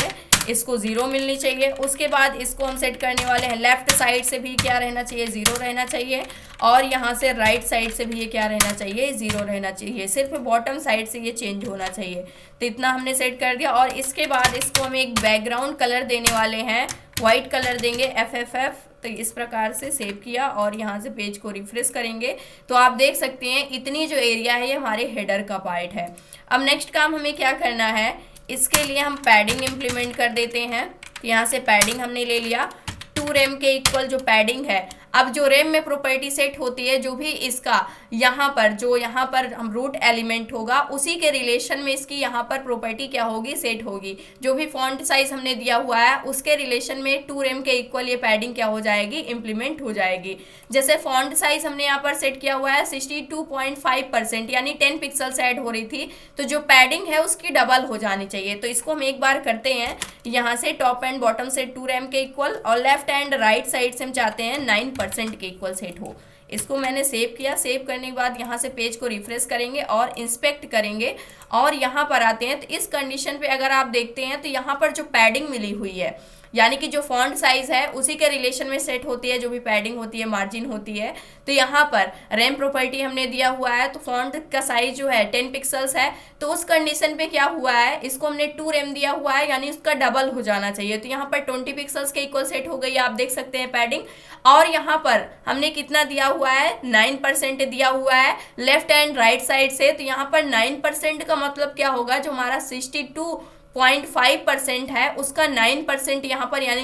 S1: इसको 0 मिलनी चाहिए। उसके बाद इसको हम सेट करने वाले हैं, लेफ्ट साइड से भी क्या रहना चाहिए, 0 रहना चाहिए। और यहाँ से राइट साइड से भी ये क्या रहना चाहिए, 0 रहना चाहिए। सिर्फ बॉटम साइड से ये चेंज होना चाहिए। तो इतना हमने सेट कर दिया। और इसके बाद इसको हम एक बैकग्राउंड कलर देने वाले हैं, वाइट कलर देंगे, FFF। तो इस प्रकार से सेव किया और यहाँ से पेज को रिफ्रेश करेंगे तो आप देख सकते हैं इतनी जो एरिया है ये हमारे हेडर का पार्ट है। अब नेक्स्ट काम हमें क्या करना है, इसके लिए हम पैडिंग इम्प्लीमेंट कर देते हैं। यहाँ से पैडिंग हमने ले लिया, 2 रेम के इक्वल जो पैडिंग है। अब जो रेम में प्रॉपर्टी सेट होती है, जो भी इसका यहाँ पर हम रूट एलिमेंट होगा उसी के रिलेशन में इसकी यहाँ पर प्रॉपर्टी क्या होगी, सेट होगी। जो भी फॉन्ट साइज हमने दिया हुआ है उसके रिलेशन में 2 रेम के इक्वल ये पैडिंग क्या हो जाएगी, इम्प्लीमेंट हो जाएगी। जैसे फॉन्ट साइज हमने यहाँ पर सेट किया हुआ है 62.5%, यानी 10 पिक्सल्स ऐड हो रही थी, तो जो पैडिंग है उसकी डबल हो जानी चाहिए। तो इसको हम एक बार करते हैं, यहाँ से टॉप एंड बॉटम से 2 रेम के इक्वल, और लेफ्ट एंड राइट साइड से हम चाहते हैं 9% के इक्वल सेट हो। इसको मैंने सेव किया। सेव करने के बाद यहाँ से पेज को रिफ्रेश करेंगे और इंस्पेक्ट करेंगे और यहाँ पर आते हैं। तो इस कंडीशन पे अगर आप देखते हैं तो यहाँ पर जो पैडिंग मिली हुई है, यानी कि जो फॉन्ट साइज है उसी के रिलेशन में सेट होती है, जो भी पैडिंग होती है, मार्जिन होती है। तो यहाँ पर रैम प्रॉपर्टी हमने दिया हुआ है, तो फॉन्ट का साइज जो है 10 पिक्सल्स है। तो उस कंडीशन पे क्या हुआ है, इसको हमने 2 रैम दिया हुआ है, यानी उसका डबल हो जाना चाहिए। तो यहाँ पर 20 पिक्सल्स के इक्वल सेट हो गई, आप देख सकते हैं पैडिंग। और यहाँ पर हमने कितना दिया हुआ है, 9% दिया हुआ है लेफ्ट एंड राइट साइड से। तो यहाँ पर 9% का मतलब क्या होगा, जो हमारा 62.5% है उसका 9% यहाँ पर, यानी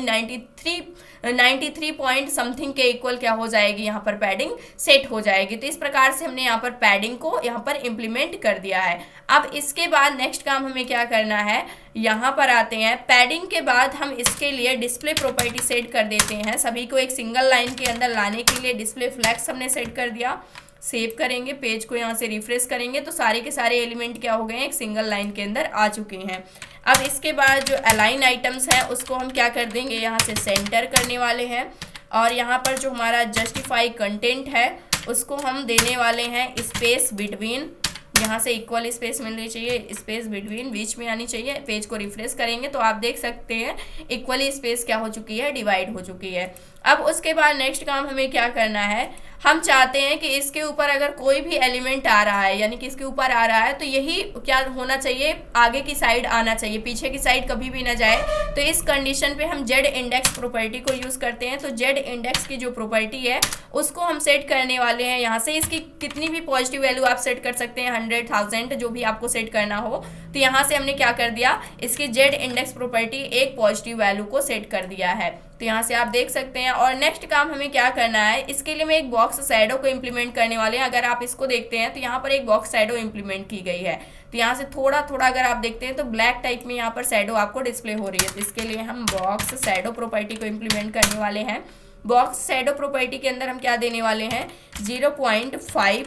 S1: 93 पॉइंट समथिंग के इक्वल क्या हो जाएगी, यहाँ पर पैडिंग सेट हो जाएगी। तो इस प्रकार से हमने यहाँ पर पैडिंग को यहाँ पर इम्प्लीमेंट कर दिया है। अब इसके बाद नेक्स्ट काम हमें क्या करना है, यहाँ पर आते हैं। पैडिंग के बाद हम इसके लिए डिस्प्ले प्रॉपर्टी सेट कर देते हैं। सभी को एक सिंगल लाइन के अंदर लाने के लिए डिस्प्ले फ्लैक्स हमने सेट कर दिया। सेव करेंगे, पेज को यहाँ से रिफ्रेश करेंगे तो सारे के सारे एलिमेंट क्या हो गए हैं, एक सिंगल लाइन के अंदर आ चुके हैं। अब इसके बाद जो अलाइन आइटम्स हैं उसको हम क्या कर देंगे, यहाँ से सेंटर करने वाले हैं। और यहाँ पर जो हमारा जस्टिफाई कंटेंट है उसको हम देने वाले हैं स्पेस बिटवीन, यहाँ से इक्वल स्पेस मिलनी चाहिए, स्पेस बिटवीन बीच में आनी चाहिए। पेज को रिफ्रेश करेंगे तो आप देख सकते हैं इक्वली स्पेस क्या हो चुकी है, डिवाइड हो चुकी है। अब उसके बाद नेक्स्ट काम हमें क्या करना है, हम चाहते हैं कि इसके ऊपर अगर कोई भी एलिमेंट आ रहा है, यानी कि इसके ऊपर आ रहा है, तो यही क्या होना चाहिए, आगे की साइड आना चाहिए, पीछे की साइड कभी भी ना जाए। तो इस कंडीशन पे हम जेड इंडेक्स प्रॉपर्टी को यूज़ करते हैं। तो जेड इंडेक्स की जो प्रॉपर्टी है उसको हम सेट करने वाले हैं। यहाँ से इसकी कितनी भी पॉजिटिव वैल्यू आप सेट कर सकते हैं, 100,000 जो भी आपको सेट करना हो। तो यहाँ से हमने क्या कर दिया, इसकी जेड इंडेक्स प्रॉपर्टी एक पॉजिटिव वैल्यू को सेट कर दिया है। तो यहाँ से आप देख सकते हैं। और नेक्स्ट काम हमें क्या करना है, इसके लिए मैं एक बॉक्स शैडो को इम्प्लीमेंट करने वाले हैं। अगर आप इसको देखते हैं तो यहाँ पर एक बॉक्स शैडो इम्प्लीमेंट की गई है। तो यहाँ से थोड़ा थोड़ा अगर आप देखते हैं तो ब्लैक टाइप में यहाँ पर शैडो आपको डिस्प्ले हो रही है। तो इसके लिए हम बॉक्स शैडो प्रॉपर्टी को इम्प्लीमेंट करने वाले हैं। बॉक्स शैडो प्रॉपर्टी के अंदर हम क्या देने वाले हैं, 0.5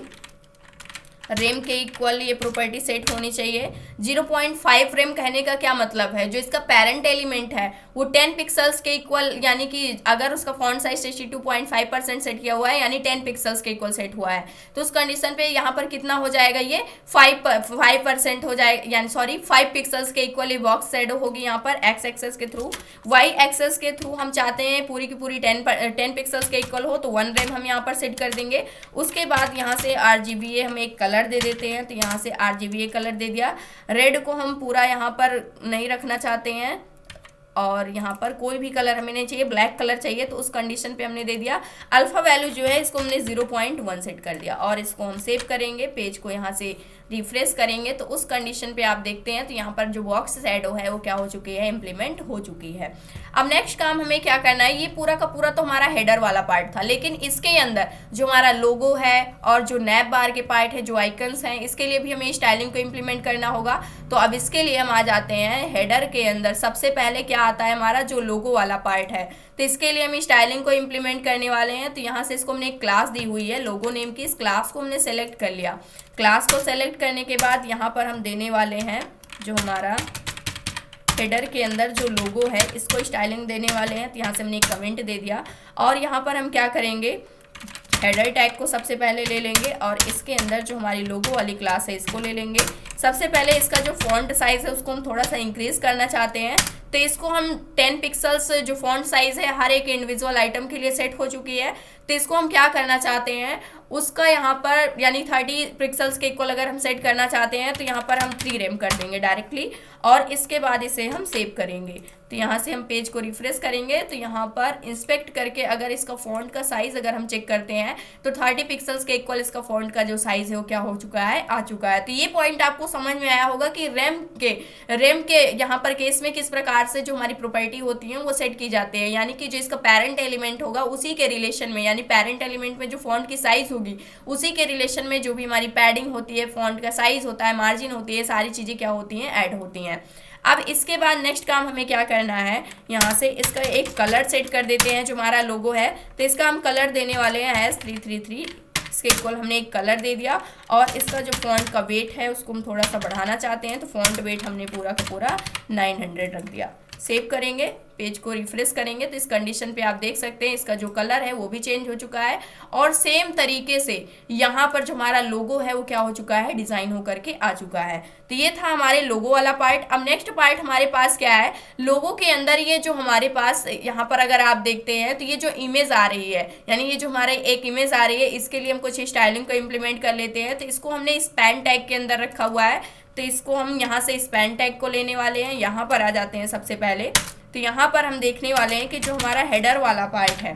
S1: रेम के इक्वल ये प्रॉपर्टी सेट होनी चाहिए। 0.5 रेम कहने का क्या मतलब है, जो इसका पेरेंट एलिमेंट है वो 10 पिक्सल्स के इक्वल, यानी कि अगर उसका फॉन्ट साइज 62.5% सेट किया हुआ है, यानी 10 पिक्सल्स के इक्वल सेट हुआ है, तो उस कंडीशन पे यहाँ पर कितना हो जाएगा, ये 5% हो जाएगा, यानी सॉरी 5 पिक्सल्स के इक्वल ये बॉक्स शैडो होगी यहाँ पर एक्स एक्सेस के थ्रू। वाई एक्सेस के थ्रू हम चाहते हैं पूरी की पूरी 10 पिक्सल्स के इक्वल हो, तो 1 रेम हम यहाँ पर सेट कर देंगे। उसके बाद यहाँ से RGBA हम एक कलर दे देते हैं। तो यहाँ से RGBA कलर दे दिया। रेड को हम पूरा यहाँ पर नहीं रखना चाहते हैं, और यहाँ पर कोई भी कलर हमें नहीं चाहिए, ब्लैक कलर चाहिए, तो उस कंडीशन पे हमने दे दिया। अल्फा वैल्यू जो है इसको हमने 0.1 सेट कर दिया और इसको हम सेव करेंगे। पेज को यहाँ से रिफ्रेश करेंगे तो उस कंडीशन पे आप देखते हैं तो यहाँ पर जो बॉक्स शैडो है वो क्या हो चुकी है, इम्प्लीमेंट हो चुकी है। अब नेक्स्ट काम हमें क्या करना है, ये पूरा का पूरा तो हमारा हेडर वाला पार्ट था, लेकिन इसके अंदर जो हमारा लोगो है और जो नैप बार के पार्ट है, जो आइकन्स हैं, इसके लिए भी हमें स्टाइलिंग को इम्प्लीमेंट करना होगा। तो अब इसके लिए हम आ जाते हैं हेडर के अंदर। सबसे पहले क्या आता है हमारा, जो लोगो वाला पार्ट है, तो इसके लिए हम स्टाइलिंग को इम्प्लीमेंट करने वाले हैं। तो यहाँ से इसको हमने एक क्लास दी हुई है लोगो नेम की, इस क्लास को हमने सेलेक्ट कर लिया। क्लास को सेलेक्ट करने के बाद यहाँ पर हम देने वाले हैं जो हमारा हेडर के अंदर जो लोगो है इसको स्टाइलिंग देने वाले हैं। तो यहाँ से हमने एक कमेंट दे दिया और यहाँ पर हम क्या करेंगे, हेडर टैग को सबसे पहले ले लेंगे और इसके अंदर जो हमारी लोगो वाली क्लास है इसको ले लेंगे। सबसे पहले इसका जो फॉन्ट साइज है उसको हम थोड़ा सा इंक्रीज करना चाहते हैं, तो इसको हम 10 पिक्सल्स जो फॉन्ट साइज है हर एक इंडिविजुअल आइटम के लिए सेट हो चुकी है। तो इसको हम क्या करना चाहते हैं, उसका यहाँ पर यानी 30 पिक्सल्स के इक्वल अगर हम सेट करना चाहते हैं तो यहाँ पर हम 3 रेम कर देंगे डायरेक्टली और इसके बाद इसे हम सेव करेंगे। तो यहाँ से हम पेज को रिफ्रेश करेंगे तो यहाँ पर इंस्पेक्ट करके अगर इसका फॉन्ट का साइज अगर हम चेक करते हैं तो 30 पिक्सल्स के इक्वल इसका फॉन्ट का जो साइज है वो क्या हो चुका है, आ चुका है। तो ये पॉइंट आपको समझ में आया होगा कि रेम के यहाँ पर केस में किस प्रकार से जो हमारी प्रॉपर्टी होती है वो सेट की जाती है, यानी कि जो इसका पेरेंट एलिमेंट होगा उसी के रिलेशन में, यानी पेरेंट एलिमेंट में जो फॉन्ट की साइज होगी उसी के रिलेशन में जो भी हमारी पैडिंग होती है, फॉन्ट का साइज होता है, मार्जिन होती है, सारी चीजें क्या होती हैं, ऐड होती हैं। अब इसके बाद नेक्स्ट काम हमें क्या करना है, यहाँ से इसका एक कलर सेट कर देते हैं जो हमारा लोगो है। तो इसका हम कलर देने वाले हैं S333, इसके इक्वल हमने एक कलर दे दिया और इसका जो फॉन्ट का वेट है उसको हम थोड़ा सा बढ़ाना चाहते हैं, तो फॉन्ट वेट हमने पूरा का पूरा 900 रख दिया। सेव करेंगे, पेज को रिफ्रेश करेंगे तो इस कंडीशन पे आप देख सकते हैं इसका जो कलर है वो भी चेंज हो चुका है और सेम तरीके से यहाँ पर जो हमारा लोगो है वो क्या हो चुका है, डिजाइन होकर के आ चुका है। तो ये था हमारे लोगो वाला पार्ट। अब नेक्स्ट पार्ट हमारे पास क्या है, लोगो के अंदर ये जो हमारे पास यहाँ पर अगर आप देखते हैं तो ये जो इमेज आ रही है, यानी ये जो हमारे एक इमेज आ रही है, इसके लिए हम कुछ स्टाइलिंग को इम्प्लीमेंट कर लेते हैं। तो इसको हमने स्पैन टैग के अंदर रखा हुआ है, तो इसको हम यहाँ से स्पैन टैग को लेने वाले हैं। यहाँ पर आ जाते हैं सबसे पहले, तो यहाँ पर हम देखने वाले हैं कि जो हमारा हेडर वाला पार्ट है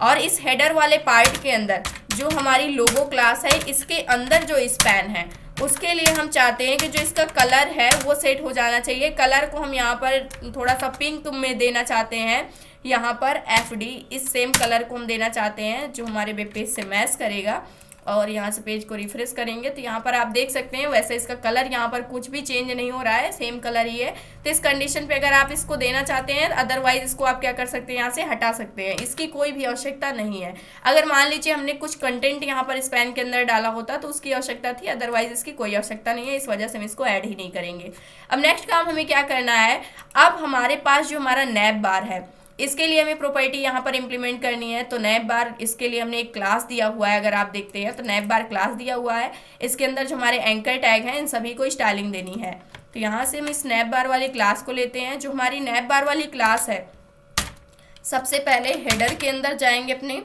S1: और इस हेडर वाले पार्ट के अंदर जो हमारी लोगो क्लास है इसके अंदर जो स्पैन है उसके लिए हम चाहते हैं कि जो इसका कलर है वो सेट हो जाना चाहिए। कलर को हम यहाँ पर थोड़ा सा पिंक में देना चाहते हैं, यहाँ पर FD इस सेम कलर को हम देना चाहते हैं जो हमारे वेब पेज से मैच करेगा। और यहाँ से पेज को रिफ्रेश करेंगे तो यहाँ पर आप देख सकते हैं वैसे इसका कलर यहाँ पर कुछ भी चेंज नहीं हो रहा है, सेम कलर ही है। तो इस कंडीशन पे अगर आप इसको देना चाहते हैं, अदरवाइज इसको आप क्या कर सकते हैं, यहाँ से हटा सकते हैं, इसकी कोई भी आवश्यकता नहीं है। अगर मान लीजिए हमने कुछ कंटेंट यहाँ पर स्पैन के अंदर डाला होता तो उसकी आवश्यकता थी, अदरवाइज इसकी कोई आवश्यकता नहीं है, इस वजह से हम इसको ऐड ही नहीं करेंगे। अब नेक्स्ट काम हमें क्या करना है, अब हमारे पास जो हमारा नैप बार है इसके लिए हमें प्रॉपर्टी यहाँ पर इंप्लीमेंट करनी है। तो नैप बार, इसके लिए हमने एक क्लास दिया हुआ है, अगर आप देखते हैं तो नैप बार क्लास दिया हुआ है। इसके अंदर जो हमारे एंकर टैग हैं इन सभी को स्टाइलिंग देनी है। तो यहाँ से हम इस नैप बार वाली क्लास को लेते हैं। जो हमारी नैप बार वाली क्लास है, सबसे पहले हेडर के अंदर जाएंगे अपने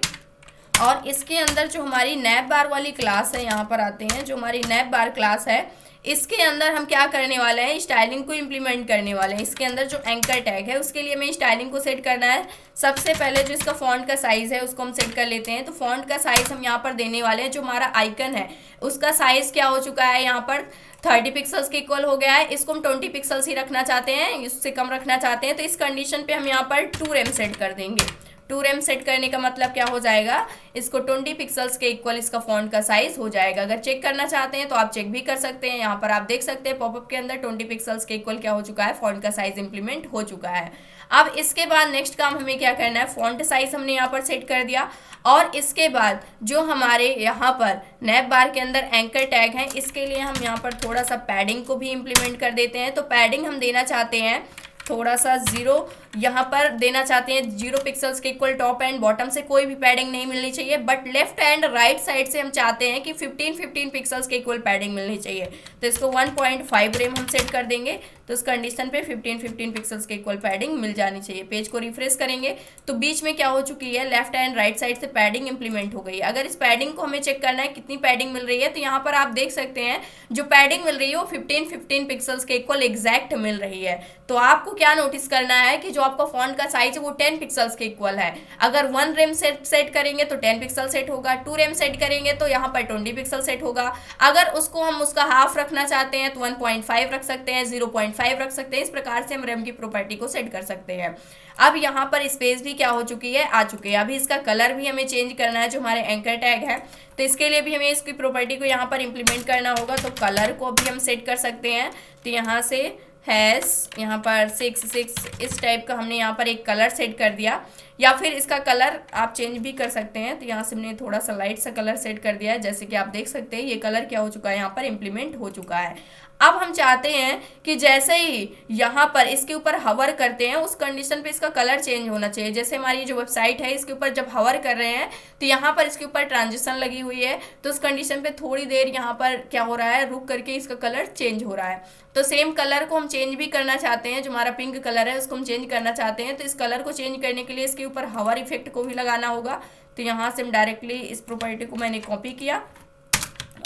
S1: और इसके अंदर जो हमारी नैप बार वाली क्लास है यहाँ पर आते हैं। जो हमारी नैप बार क्लास है इसके अंदर हम क्या करने वाले हैं, स्टाइलिंग को इम्प्लीमेंट करने वाले हैं। इसके अंदर जो एंकर टैग है उसके लिए हमें स्टाइलिंग को सेट करना है। सबसे पहले जो इसका फॉन्ट का साइज़ है उसको हम सेट कर लेते हैं। तो फॉन्ट का साइज़ हम यहाँ पर देने वाले हैं। जो हमारा आइकन है उसका साइज़ क्या हो चुका है, यहाँ पर 30 पिक्सल्स के इक्वल हो गया है। इसको हम 20 पिक्सल्स ही रखना चाहते हैं, इससे कम रखना चाहते हैं। तो इस कंडीशन पे हम यहाँ पर 2 रेम सेट कर देंगे। 2 रेम सेट करने का मतलब क्या हो जाएगा, इसको 20 पिक्सल्स के इक्वल इसका फॉन्ट का साइज हो जाएगा। अगर चेक करना चाहते हैं तो आप चेक भी कर सकते हैं। यहाँ पर आप देख सकते हैं पॉपअप के अंदर 20 पिक्सल्स के इक्वल क्या हो चुका है, फॉन्ट का साइज इंप्लीमेंट हो चुका है। अब इसके बाद नेक्स्ट काम हमें क्या करना है, फॉन्ट साइज हमने यहाँ पर सेट कर दिया और इसके बाद जो हमारे यहाँ पर नैप बार के अंदर एंकर टैग है इसके लिए हम यहाँ पर थोड़ा सा पैडिंग को भी इम्प्लीमेंट कर देते हैं। तो पैडिंग हम देना चाहते हैं थोड़ा सा 0 यहाँ पर देना चाहते हैं, 0 पिक्सल्स के इक्वल टॉप एंड बॉटम से कोई भी पैडिंग नहीं मिलनी चाहिए, but left and right side से हम चाहते हैं कि 15 पिक्सल्स के इक्वल पैडिंग मिलनी चाहिए। तो इसको 1.5 रेम हम सेट कर देंगे। तो इस कंडीशन पे 15 पिक्सल्स के इक्वल पैडिंग मिल जानी चाहिए। पेज को रिफ्रेश करेंगे तो बीच में क्या हो चुकी है, लेफ्ट एंड राइट साइड से पैडिंग इंप्लीमेंट हो गई। अगर इस पैडिंग को हमें चेक करना है कितनी पैडिंग मिल रही है, तो यहाँ पर आप देख सकते हैं जो पैडिंग मिल रही है वो 15 पिक्सल्स के इक्वल एग्जैक्ट मिल रही है। तो आपको क्या नोटिस करना है कि जो आपका फॉन्ट का साइज है वो 10 पिक्सल्स के इक्वल है। अगर 1 रेम सेट करेंगे तो 10 पिक्सल सेट होगा, 2 रेम सेट करेंगे तो यहाँ पर 20 पिक्सल सेट होगा। अगर उसको हम उसका हाफ रखना चाहते हैं तो 1.5 रख सकते हैं, 0.5 रख सकते हैं। इस प्रकार से हम रेम की प्रॉपर्टी को सेट कर सकते हैं। अब यहाँ पर स्पेस भी क्या हो चुकी है, आ चुकी है। अभी इसका कलर भी हमें चेंज करना है जो हमारे एंकर टैग है, तो इसके लिए भी हमें इसकी प्रॉपर्टी को यहाँ पर इंप्लीमेंट करना होगा। तो कलर को भी हम सेट कर सकते हैं। तो यहाँ से हैश यहाँ पर 6 इस टाइप का हमने यहाँ पर एक कलर सेट कर दिया, या फिर इसका कलर आप चेंज भी कर सकते हैं। तो यहाँ से हमने थोड़ा सा लाइट सा कलर सेट कर दिया है, जैसे कि आप देख सकते हैं ये कलर क्या हो चुका है, यहाँ पर इम्प्लीमेंट हो चुका है। अब हम चाहते हैं कि जैसे ही यहाँ पर इसके ऊपर हवर करते हैं उस कंडीशन पे इसका कलर चेंज होना चाहिए। जैसे हमारी जो वेबसाइट है इसके ऊपर जब हवर कर रहे हैं तो यहाँ पर इसके ऊपर ट्रांजिशन लगी हुई है, तो उस कंडीशन पे थोड़ी देर यहाँ पर क्या हो रहा है, रुक करके इसका कलर चेंज हो रहा है। तो सेम कलर को हम चेंज भी करना चाहते हैं, जो हमारा पिंक कलर है उसको हम चेंज करना चाहते हैं। तो इस कलर को चेंज करने के लिए इसके ऊपर हवर इफेक्ट को भी लगाना होगा। तो यहाँ से हम डायरेक्टली इस प्रॉपर्टी को मैंने कॉपी किया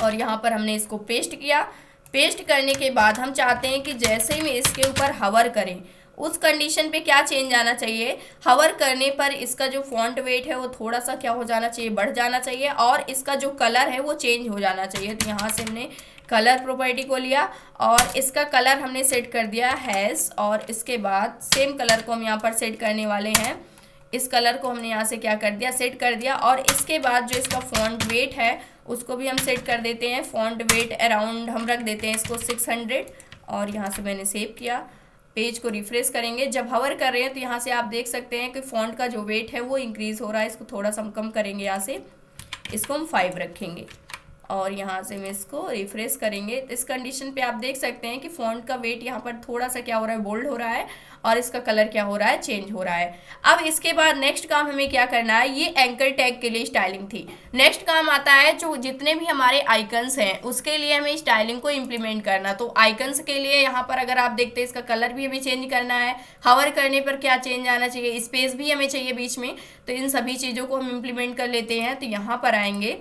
S1: और यहाँ पर हमने इसको पेस्ट किया। पेस्ट करने के बाद हम चाहते हैं कि जैसे ही इसके ऊपर हवर करें उस कंडीशन पे क्या चेंज आना चाहिए, हवर करने पर इसका जो फॉन्ट वेट है वो थोड़ा सा क्या हो जाना चाहिए, बढ़ जाना चाहिए, और इसका जो कलर है वो चेंज हो जाना चाहिए। तो यहाँ से हमने कलर प्रॉपर्टी को लिया और इसका कलर हमने सेट कर दिया हैश, और इसके बाद सेम कलर को हम यहाँ पर सेट करने वाले हैं। इस कलर को हमने यहाँ से क्या कर दिया, सेट कर दिया। और इसके बाद जो इसका फॉन्ट वेट है उसको भी हम सेट कर देते हैं। फॉन्ट वेट अराउंड हम रख देते हैं इसको 600, और यहाँ से मैंने सेव किया। पेज को रिफ्रेश करेंगे, जब हवर कर रहे हैं तो यहाँ से आप देख सकते हैं कि फॉन्ट का जो वेट है वो इंक्रीज़ हो रहा है। इसको थोड़ा सा हम कम करेंगे, यहाँ से इसको हम 5 रखेंगे और यहाँ से हम इसको रिफ्रेश करेंगे। तो इस कंडीशन पे आप देख सकते हैं कि फॉन्ट का वेट यहाँ पर थोड़ा सा क्या हो रहा है, बोल्ड हो रहा है, और इसका कलर क्या हो रहा है, चेंज हो रहा है। अब इसके बाद नेक्स्ट काम हमें क्या करना है, ये एंकर टैग के लिए स्टाइलिंग थी। नेक्स्ट काम आता है जो जितने भी हमारे आइकन्स हैं उसके लिए हमें स्टाइलिंग को इम्प्लीमेंट करना। तो आइकन्स के लिए यहाँ पर अगर आप देखते हैं इसका कलर भी हमें चेंज करना है, हवर करने पर क्या चेंज आना चाहिए, स्पेस भी हमें चाहिए बीच में। तो इन सभी चीज़ों को हम इम्प्लीमेंट कर लेते हैं। तो यहाँ पर आएंगे।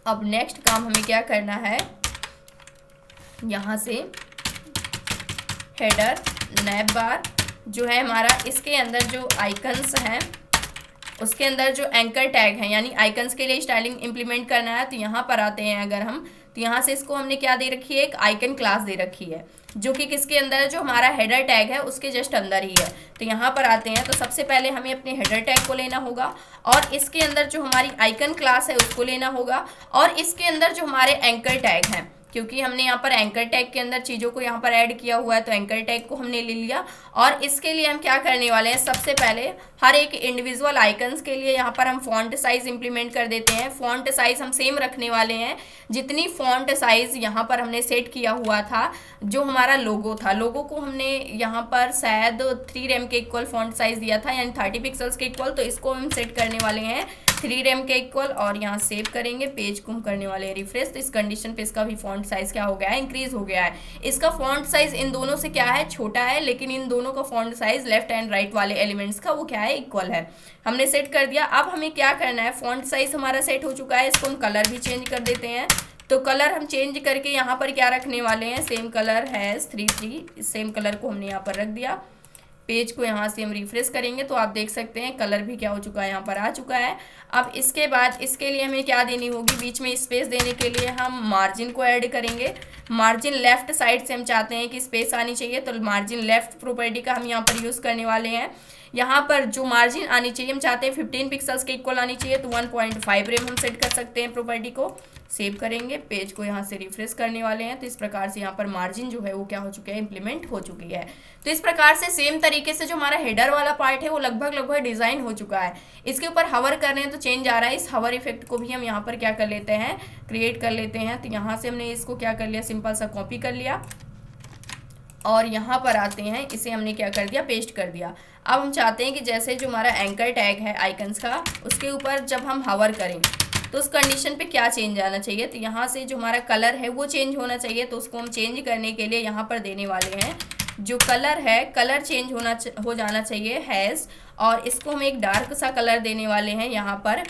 S1: अब नेक्स्ट काम हमें क्या करना है, यहाँ से हेडर नैब बार जो है हमारा, इसके अंदर जो आइकन्स हैं उसके अंदर जो एंकर टैग हैं, यानी आइकन्स के लिए स्टाइलिंग इंप्लीमेंट करना है। तो यहाँ पर आते हैं अगर हम, तो यहाँ से इसको हमने क्या दे रखी है, एक आइकन क्लास दे रखी है जो कि किसके अंदर है, जो हमारा हेडर टैग है उसके जस्ट अंदर ही है। तो यहाँ पर आते हैं। तो सबसे पहले हमें अपने हेडर टैग को लेना होगा और इसके अंदर जो हमारी आइकन क्लास है उसको लेना होगा, और इसके अंदर जो हमारे एंकर टैग हैं, क्योंकि हमने यहाँ पर एंकर टैग के अंदर चीज़ों को यहाँ पर ऐड किया हुआ है, तो एंकर टैग को हमने ले लिया। और इसके लिए हम क्या करने वाले हैं, सबसे पहले हर एक इंडिविजुअल आइकन्स के लिए यहाँ पर हम फॉन्ट साइज इंप्लीमेंट कर देते हैं। फॉन्ट साइज हम सेम रखने वाले हैं जितनी फॉन्ट साइज यहाँ पर हमने सेट किया हुआ था। जो हमारा लोगो था, लोगो को हमने यहाँ पर शायद 3 रैम के इक्वल फॉन्ट साइज दिया था, यानी 30 पिक्सल्स के इक्वल। तो इसको हम सेट करने वाले हैं 3 रैम के इक्वल, और यहाँ सेव करेंगे। पेज को हम करने वाले हैं रिफ्रेश। तो इस कंडीशन पे इसका भी फॉन्ट साइज क्या हो गया है, इंक्रीज हो गया है। इसका फॉन्ट साइज इन दोनों से क्या है, छोटा है, लेकिन इन दोनों का font size left and right वाले एलिमेंट्स का वो क्या है, इक्वल है। हमने सेट कर दिया। अब हमें क्या करना है, फॉन्ट साइज हमारा सेट हो चुका है, इसको हम कलर भी चेंज कर देते हैं। तो कलर हम चेंज करके यहाँ पर क्या रखने वाले हैं, सेम कलर है 33, सेम कलर को हमने यहाँ पर रख दिया। पेज को यहाँ से हम रिफ्रेश करेंगे तो आप देख सकते हैं कलर भी क्या हो चुका है, यहाँ पर आ चुका है। अब इसके बाद इसके लिए हमें क्या देनी होगी, बीच में स्पेस देने के लिए हम मार्जिन को ऐड करेंगे। मार्जिन लेफ्ट साइड से हम चाहते हैं कि स्पेस आनी चाहिए, तो मार्जिन लेफ्ट प्रॉपर्टी का हम यहाँ पर यूज़ करने वाले हैं। यहाँ पर जो मार्जिन आनी चाहिए हम चाहते हैं 15 पिक्सल्स के इक्वल आनी चाहिए, तो 1.5 रेम हम सेट कर सकते हैं। प्रॉपर्टी को सेव करेंगे, पेज को यहाँ से रिफ्रेश करने वाले हैं। तो इस प्रकार से यहाँ पर मार्जिन जो है वो क्या हो चुकी है, इंप्लीमेंट हो चुकी है। तो इस प्रकार से सेम तरीके से जो हमारा हेडर वाला पार्ट है वो लगभग डिज़ाइन हो चुका है। इसके ऊपर हवर कर रहे हैं तो चेंज आ रहा है। इस हवर इफेक्ट को भी हम यहाँ पर क्या कर लेते हैं, क्रिएट कर लेते हैं। तो यहाँ से हमने इसको क्या कर लिया, सिंपल सा कॉपी कर लिया और यहाँ पर आते हैं, इसे हमने क्या कर दिया, पेस्ट कर दिया। अब हम चाहते हैं कि जैसे जो हमारा एंकर टैग है आइकन्स का, उसके ऊपर जब हम हवर करें तो उस कंडीशन पे क्या चेंज आना चाहिए। तो यहाँ से जो हमारा कलर है वो चेंज होना चाहिए। तो उसको हम चेंज करने के लिए यहाँ पर देने वाले हैं, जो कलर है कलर चेंज हो जाना चाहिए हैज़, और इसको हम एक डार्क सा कलर देने वाले हैं यहाँ पर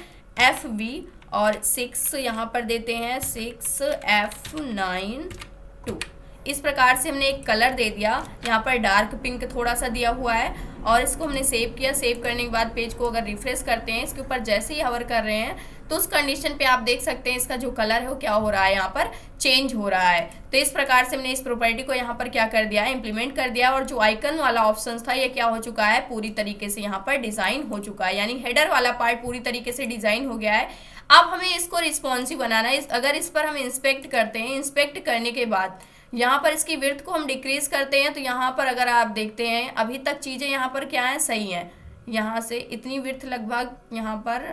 S1: FV, और 6 यहाँ पर देते हैं 6F92। इस प्रकार से हमने एक कलर दे दिया, यहाँ पर डार्क पिंक थोड़ा सा दिया हुआ है, और इसको हमने सेव किया। सेव करने के बाद पेज को अगर रिफ्रेश करते हैं, इसके ऊपर जैसे ही हवर कर रहे हैं तो उस कंडीशन पे आप देख सकते हैं इसका जो कलर है वो क्या हो रहा है, यहाँ पर चेंज हो रहा है। तो इस प्रकार से हमने इस प्रॉपर्टी को यहाँ पर क्या कर दिया है, इंप्लीमेंट कर दिया। और जो आइकन वाला ऑप्शन था ये क्या हो चुका है, पूरी तरीके से यहाँ पर डिजाइन हो चुका है, यानी हेडर वाला पार्ट पूरी तरीके से डिजाइन हो गया है। अब हमें इसको रिस्पॉन्सिव बनाना है। अगर इस पर हम इंस्पेक्ट करते हैं, इंस्पेक्ट करने के बाद यहाँ पर इसकी विड्थ को हम डिक्रीज करते हैं, तो यहाँ पर अगर आप देखते हैं अभी तक चीज़ें यहाँ पर क्या है, सही हैं। यहाँ से इतनी विड्थ लगभग यहाँ पर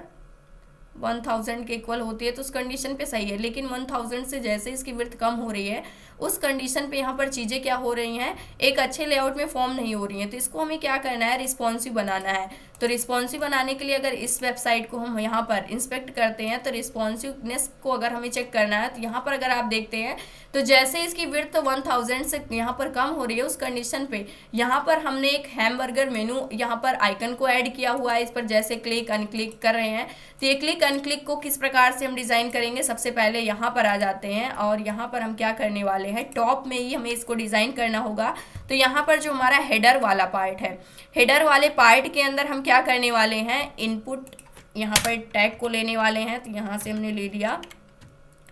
S1: 1000 के इक्वल होती है, तो उस कंडीशन पे सही है। लेकिन 1000 से जैसे इसकी विड्थ कम हो रही है उस कंडीशन पे यहाँ पर चीज़ें क्या हो रही हैं, एक अच्छे लेआउट में फॉर्म नहीं हो रही हैं। तो इसको हमें क्या करना है, रिस्पॉन्सिव बनाना है। तो रिस्पॉन्सिव बनाने के लिए अगर इस वेबसाइट को हम यहाँ पर इंस्पेक्ट करते हैं तो रिस्पॉन्सिवनेस को अगर हमें चेक करना है, तो यहाँ पर अगर आप देखते हैं तो जैसे इसकी विड्थ 1000 से यहाँ पर कम हो रही है उस कंडीशन पे यहाँ पर हमने एक हैमबर्गर मेनू यहाँ पर आइकन को ऐड किया हुआ है। इस पर जैसे क्लिक अनक्लिक कर रहे हैं तो ये क्लिक अनक्लिक को किस प्रकार से हम डिज़ाइन करेंगे, सबसे पहले यहाँ पर आ जाते हैं और यहाँ पर हम क्या करने वाले हैं, टॉप में ही हमें इसको डिज़ाइन करना होगा। तो यहाँ पर जो हमारा हेडर वाला पार्ट है, हेडर वाले पार्ट के अंदर हम क्या करने वाले हैं, इनपुट यहाँ पर टैग को लेने वाले हैं। तो यहाँ से हमने ले लिया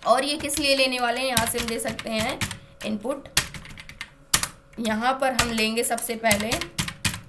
S1: और ये किस लिए लेने वाले हैं, यहाँ से हम दे सकते हैं इनपुट। यहाँ पर हम लेंगे सबसे पहले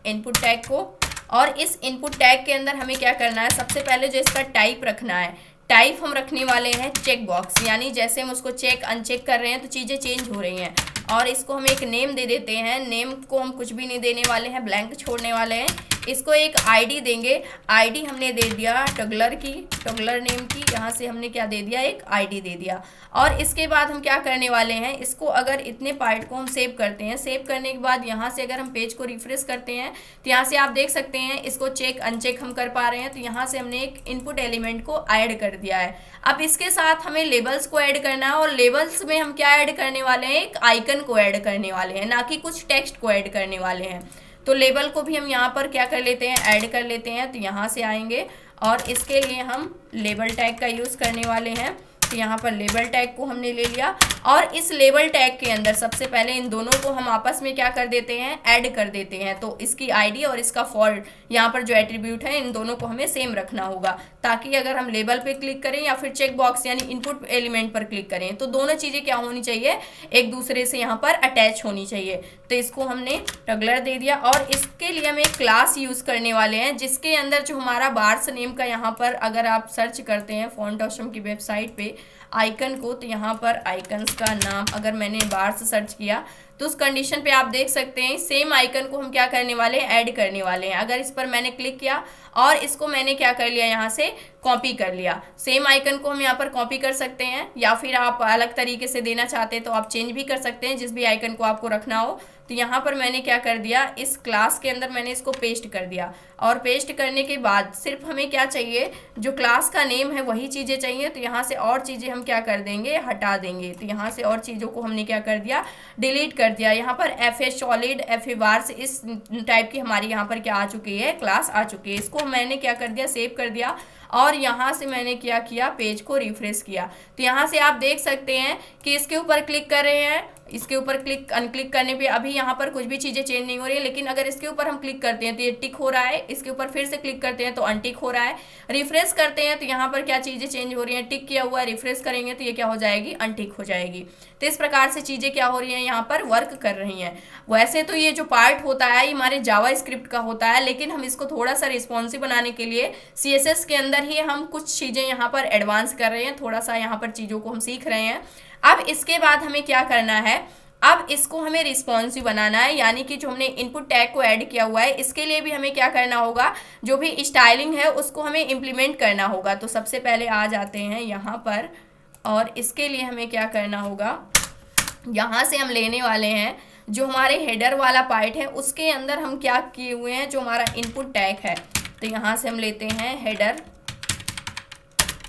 S1: इनपुट टैग को और इस इनपुट टैग के अंदर हमें क्या करना है, सबसे पहले जो इसका टाइप रखना है, टाइप हम रखने वाले हैं चेक बॉक्स, यानी जैसे हम उसको चेक अनचेक कर रहे हैं तो चीज़ें चेंज हो रही हैं। और इसको हम एक नेम दे देते हैं, नेम को हम कुछ भी नहीं देने वाले हैं, ब्लैंक छोड़ने वाले हैं। इसको एक आईडी देंगे, आईडी हमने दे दिया टगलर की, टगलर नेम की, यहाँ से हमने क्या दे दिया, एक आईडी दे दिया। और इसके बाद हम क्या करने वाले हैं, इसको अगर इतने पार्ट को हम सेव करते हैं, सेव करने के बाद यहाँ से अगर हम पेज को रिफ्रेश करते हैं तो यहाँ से आप देख सकते हैं इसको चेक अनचेक हम कर पा रहे हैं। तो यहाँ से हमने एक इनपुट एलिमेंट को ऐड कर दिया है। अब इसके साथ हमें लेबल्स को ऐड करना है और लेबल्स में हम क्या ऐड करने वाले हैं, एक आइकन को ऐड करने वाले हैं, ना कि कुछ टेक्स्ट को ऐड करने वाले हैं। तो लेबल को भी हम यहाँ पर क्या कर लेते हैं, ऐड कर लेते हैं। तो यहाँ से आएंगे और इसके लिए हम लेबल टैग का यूज़ करने वाले हैं। तो यहाँ पर लेबल टैग को हमने ले लिया और इस लेबल टैग के अंदर सबसे पहले इन दोनों को हम आपस में क्या कर देते हैं, ऐड कर देते हैं। तो इसकी आईडी और इसका फॉर यहाँ पर जो एट्रीब्यूट है इन दोनों को हमें सेम रखना होगा, ताकि अगर हम लेबल पे क्लिक करें या फिर चेक बॉक्स यानी इनपुट एलिमेंट पर क्लिक करें तो दोनों चीज़ें क्या होनी चाहिए, एक दूसरे से यहाँ पर अटैच होनी चाहिए। तो इसको हमने टगलर दे दिया और इसके लिए हम एक क्लास यूज़ करने वाले हैं जिसके अंदर जो हमारा बार्स नेम का यहाँ पर अगर आप सर्च करते हैं फॉन्ट ऑसम की वेबसाइट पे आइकन को, तो यहाँ पर आइकन्स का नाम अगर मैंने बार्स सर्च किया तो उस कंडीशन पे आप देख सकते हैं सेम आइकन को हम क्या करने वाले हैं, ऐड करने वाले हैं। अगर इस पर मैंने क्लिक किया और इसको मैंने क्या कर लिया, यहाँ से कॉपी कर लिया। सेम आइकन को हम यहाँ पर कॉपी कर सकते हैं या फिर आप अलग तरीके से देना चाहते हैं तो आप चेंज भी कर सकते हैं, जिस भी आइकन को आपको रखना हो। तो यहाँ पर मैंने क्या कर दिया, इस क्लास के अंदर मैंने इसको पेस्ट कर दिया और पेस्ट करने के बाद सिर्फ हमें क्या चाहिए, जो क्लास का नेम है वही चीज़ें चाहिए। तो यहाँ से और चीज़ें हम क्या कर देंगे, हटा देंगे। तो यहाँ से और चीज़ों को हमने क्या कर दिया, डिलीट कर दिया। यहाँ पर FA सॉलिड, FA बार्स इस टाइप की हमारी यहाँ पर क्या आ चुकी है, क्लास आ चुकी है। इसको मैंने क्या कर दिया, सेव कर दिया और यहाँ से मैंने क्या किया, पेज को रिफ्रेश किया। तो यहाँ से आप देख सकते हैं कि इसके ऊपर क्लिक कर रहे हैं, इसके ऊपर क्लिक अनक्लिक करने पे अभी यहाँ पर कुछ भी चीज़ें चेंज नहीं हो रही है, लेकिन अगर इसके ऊपर हम क्लिक करते हैं तो ये टिक हो रहा है, इसके ऊपर फिर से क्लिक करते हैं तो अनटिक हो रहा है, रिफ्रेश करते हैं तो यहाँ पर क्या चीज़ें चेंज हो रही हैं, टिक किया हुआ है, रिफ्रेश करेंगे तो ये क्या हो जाएगी, अनटिक हो जाएगी। तो इस प्रकार से चीज़ें क्या हो रही हैं, यहाँ पर वर्क कर रही हैं। वैसे तो ये जो पार्ट होता है ये हमारे जावा स्क्रिप्ट का होता है, लेकिन हम इसको थोड़ा सा रिस्पॉन्सिव बनाने के लिए CSS के अंदर ही हम कुछ चीज़ें यहाँ पर एडवांस कर रहे हैं, थोड़ा सा यहाँ पर चीज़ों को हम सीख रहे हैं। अब इसके बाद हमें क्या करना है, अब इसको हमें रिस्पॉन्सिव बनाना है, यानी कि जो हमने इनपुट टैग को ऐड किया हुआ है इसके लिए भी हमें क्या करना होगा, जो भी स्टाइलिंग है उसको हमें इम्प्लीमेंट करना होगा। तो सबसे पहले आ जाते हैं यहाँ पर और इसके लिए हमें क्या करना होगा, यहाँ से हम लेने वाले हैं जो हमारे हेडर वाला पार्ट है उसके अंदर हम क्या किए हुए हैं, जो हमारा इनपुट टैग है। तो यहाँ से हम लेते हैं हेडर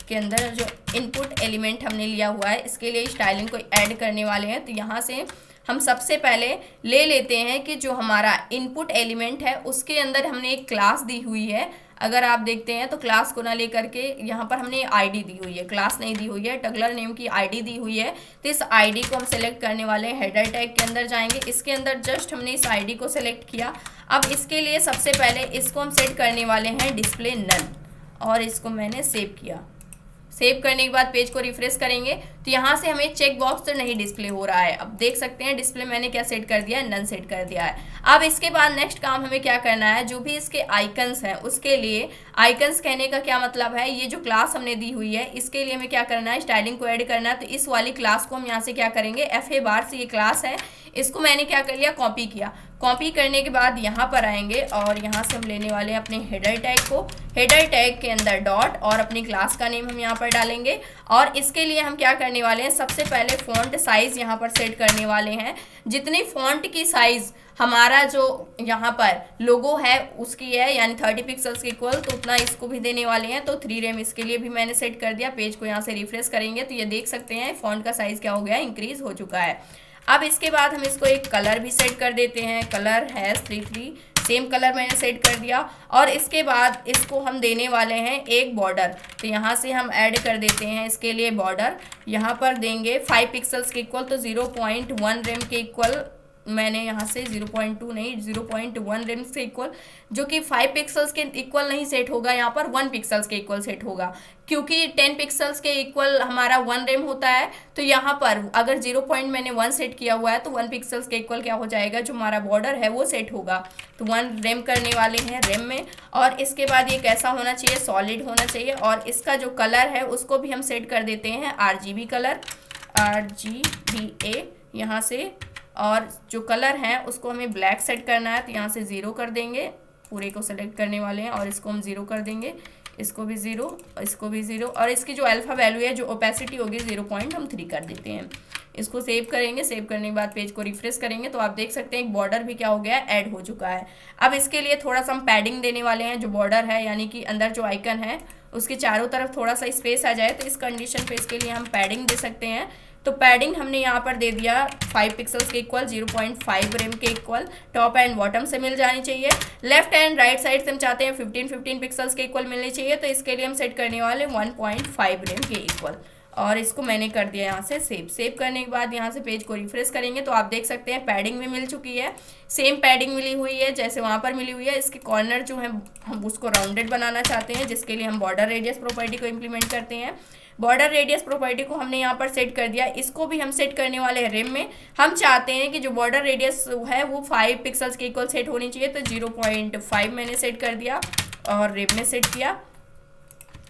S1: के अंदर जो इनपुट एलिमेंट हमने लिया हुआ है, इसके लिए स्टाइलिंग को ऐड करने वाले हैं। तो यहाँ से हम सबसे पहले ले लेते हैं कि जो हमारा इनपुट एलिमेंट है उसके अंदर हमने एक क्लास दी हुई है अगर आप देखते हैं तो क्लास को ना लेकर के यहाँ पर हमने आईडी दी हुई है, क्लास नहीं दी हुई है, टगलर नेम की आईडी दी हुई है। तो इस आईडी को हम सेलेक्ट करने वाले हैं, हेडर टैग के अंदर जाएंगे, इसके अंदर जस्ट हमने इस आईडी को सेलेक्ट किया। अब इसके लिए सबसे पहले इसको हम सेट करने वाले हैं डिस्प्ले नन, और इसको मैंने सेव किया। सेव करने के बाद पेज को रिफ्रेश करेंगे तो यहाँ से हमें चेक बॉक्स तो नहीं डिस्प्ले हो रहा है। अब देख सकते हैं डिस्प्ले मैंने क्या सेट कर दिया है, नन सेट कर दिया है। अब इसके बाद नेक्स्ट काम हमें क्या करना है, जो भी इसके आइकन्स हैं उसके लिए, आइकन्स कहने का क्या मतलब है, ये जो क्लास हमने दी हुई है इसके लिए हमें क्या करना है, स्टाइलिंग को ऐड करना है। तो इस वाली क्लास को हम यहाँ से क्या करेंगे, FA बार से ये क्लास है, इसको मैंने क्या कर लिया, कॉपी किया। कॉपी करने के बाद यहाँ पर आएंगे और यहाँ से हम लेने वाले हैं अपने हेडर टैग को, हेडर टैग के अंदर डॉट और अपनी क्लास का नेम हम यहाँ पर डालेंगे। और इसके लिए हम क्या करने वाले हैं, सबसे पहले फ़ॉन्ट साइज़ यहाँ पर सेट करने वाले हैं। जितनी फ़ॉन्ट की साइज़ हमारा जो यहाँ पर लोगो है उसकी है, यानी 30 पिक्सल्स के इक्वल, तो उतना इसको भी देने वाले हैं। तो 3 रैम इसके लिए भी मैंने सेट कर दिया। पेज को यहाँ से रिफ्रेश करेंगे तो ये देख सकते हैं फ़ॉन्ट का साइज़ क्या हो गया, इंक्रीज़ हो चुका है। अब इसके बाद हम इसको एक कलर भी सेट कर देते हैं, कलर है 33, सेम कलर मैंने सेट कर दिया। और इसके बाद इसको हम देने वाले हैं एक बॉर्डर, तो यहाँ से हम ऐड कर देते हैं इसके लिए बॉर्डर, यहाँ पर देंगे 5 पिक्सल्स के इक्वल, तो 0.1 रैम के इक्वल मैंने यहाँ से 0.2 नहीं 0.1 रेम से इक्वल, जो कि 5 पिक्सल्स के इक्वल नहीं सेट होगा, यहाँ पर 1 पिक्सल्स के इक्वल सेट होगा, क्योंकि 10 पिक्सल्स के इक्वल हमारा 1 रेम होता है। तो यहाँ पर अगर 0.1 सेट किया हुआ है तो 1 पिक्सल्स के इक्वल क्या हो जाएगा, जो हमारा बॉर्डर है वो सेट होगा। तो 1 रेम करने वाले हैं रेम में। और इसके बाद ये कैसा होना चाहिए, सॉलिड होना चाहिए। और इसका जो कलर है उसको भी हम सेट कर देते हैं RGB कलर, RGBA यहाँ से। और जो कलर है उसको हमें ब्लैक सेट करना है, तो यहाँ से 0 कर देंगे, पूरे को सेलेक्ट करने वाले हैं और इसको हम 0 कर देंगे, इसको भी 0, इसको भी 0। और इसकी जो अल्फा वैल्यू है, जो ओपेसिटी होगी 0.3 कर देते हैं। इसको सेव करेंगे, सेव करने के बाद पेज को रिफ्रेश करेंगे तो आप देख सकते हैं एक बॉर्डर भी क्या हो गया है, ऐड हो चुका है। अब इसके लिए थोड़ा सा हम पैडिंग देने वाले हैं, जो बॉर्डर है यानी कि अंदर जो आइकन है उसके चारों तरफ थोड़ा सा स्पेस आ जाए, तो इस कंडीशन पे इसके लिए हम पैडिंग दे सकते हैं। तो पैडिंग हमने यहाँ पर दे दिया 5 पिक्सल्स के इक्वल, 0.5 रेम के इक्वल, टॉप एंड बॉटम से मिल जानी चाहिए। लेफ्ट एंड राइट साइड से हम चाहते हैं 15 पिक्सल्स के इक्वल मिलनी चाहिए, तो इसके लिए हम सेट करने वाले 1.5 रेम के इक्वल। और इसको मैंने कर दिया यहाँ से सेव। सेव करने के बाद यहाँ से पेज को रिफ्रेश करेंगे तो आप देख सकते हैं पैडिंग भी मिल चुकी है, सेम पैडिंग मिली हुई है जैसे वहाँ पर मिली हुई है। इसके कॉर्नर जो है हम उसको राउंडेड बनाना चाहते हैं, जिसके लिए हम बॉर्डर रेडियस प्रॉपर्टी को इम्प्लीमेंट करते हैं। बॉर्डर रेडियस प्रॉपर्टी को हमने यहाँ पर सेट कर दिया, इसको भी हम सेट करने वाले हैं रेम में। हम चाहते हैं कि जो बॉर्डर रेडियस है वो 5 पिक्सल्स के इक्वल सेट होनी चाहिए, तो 0.5 मैंने सेट कर दिया और रेम में सेट किया।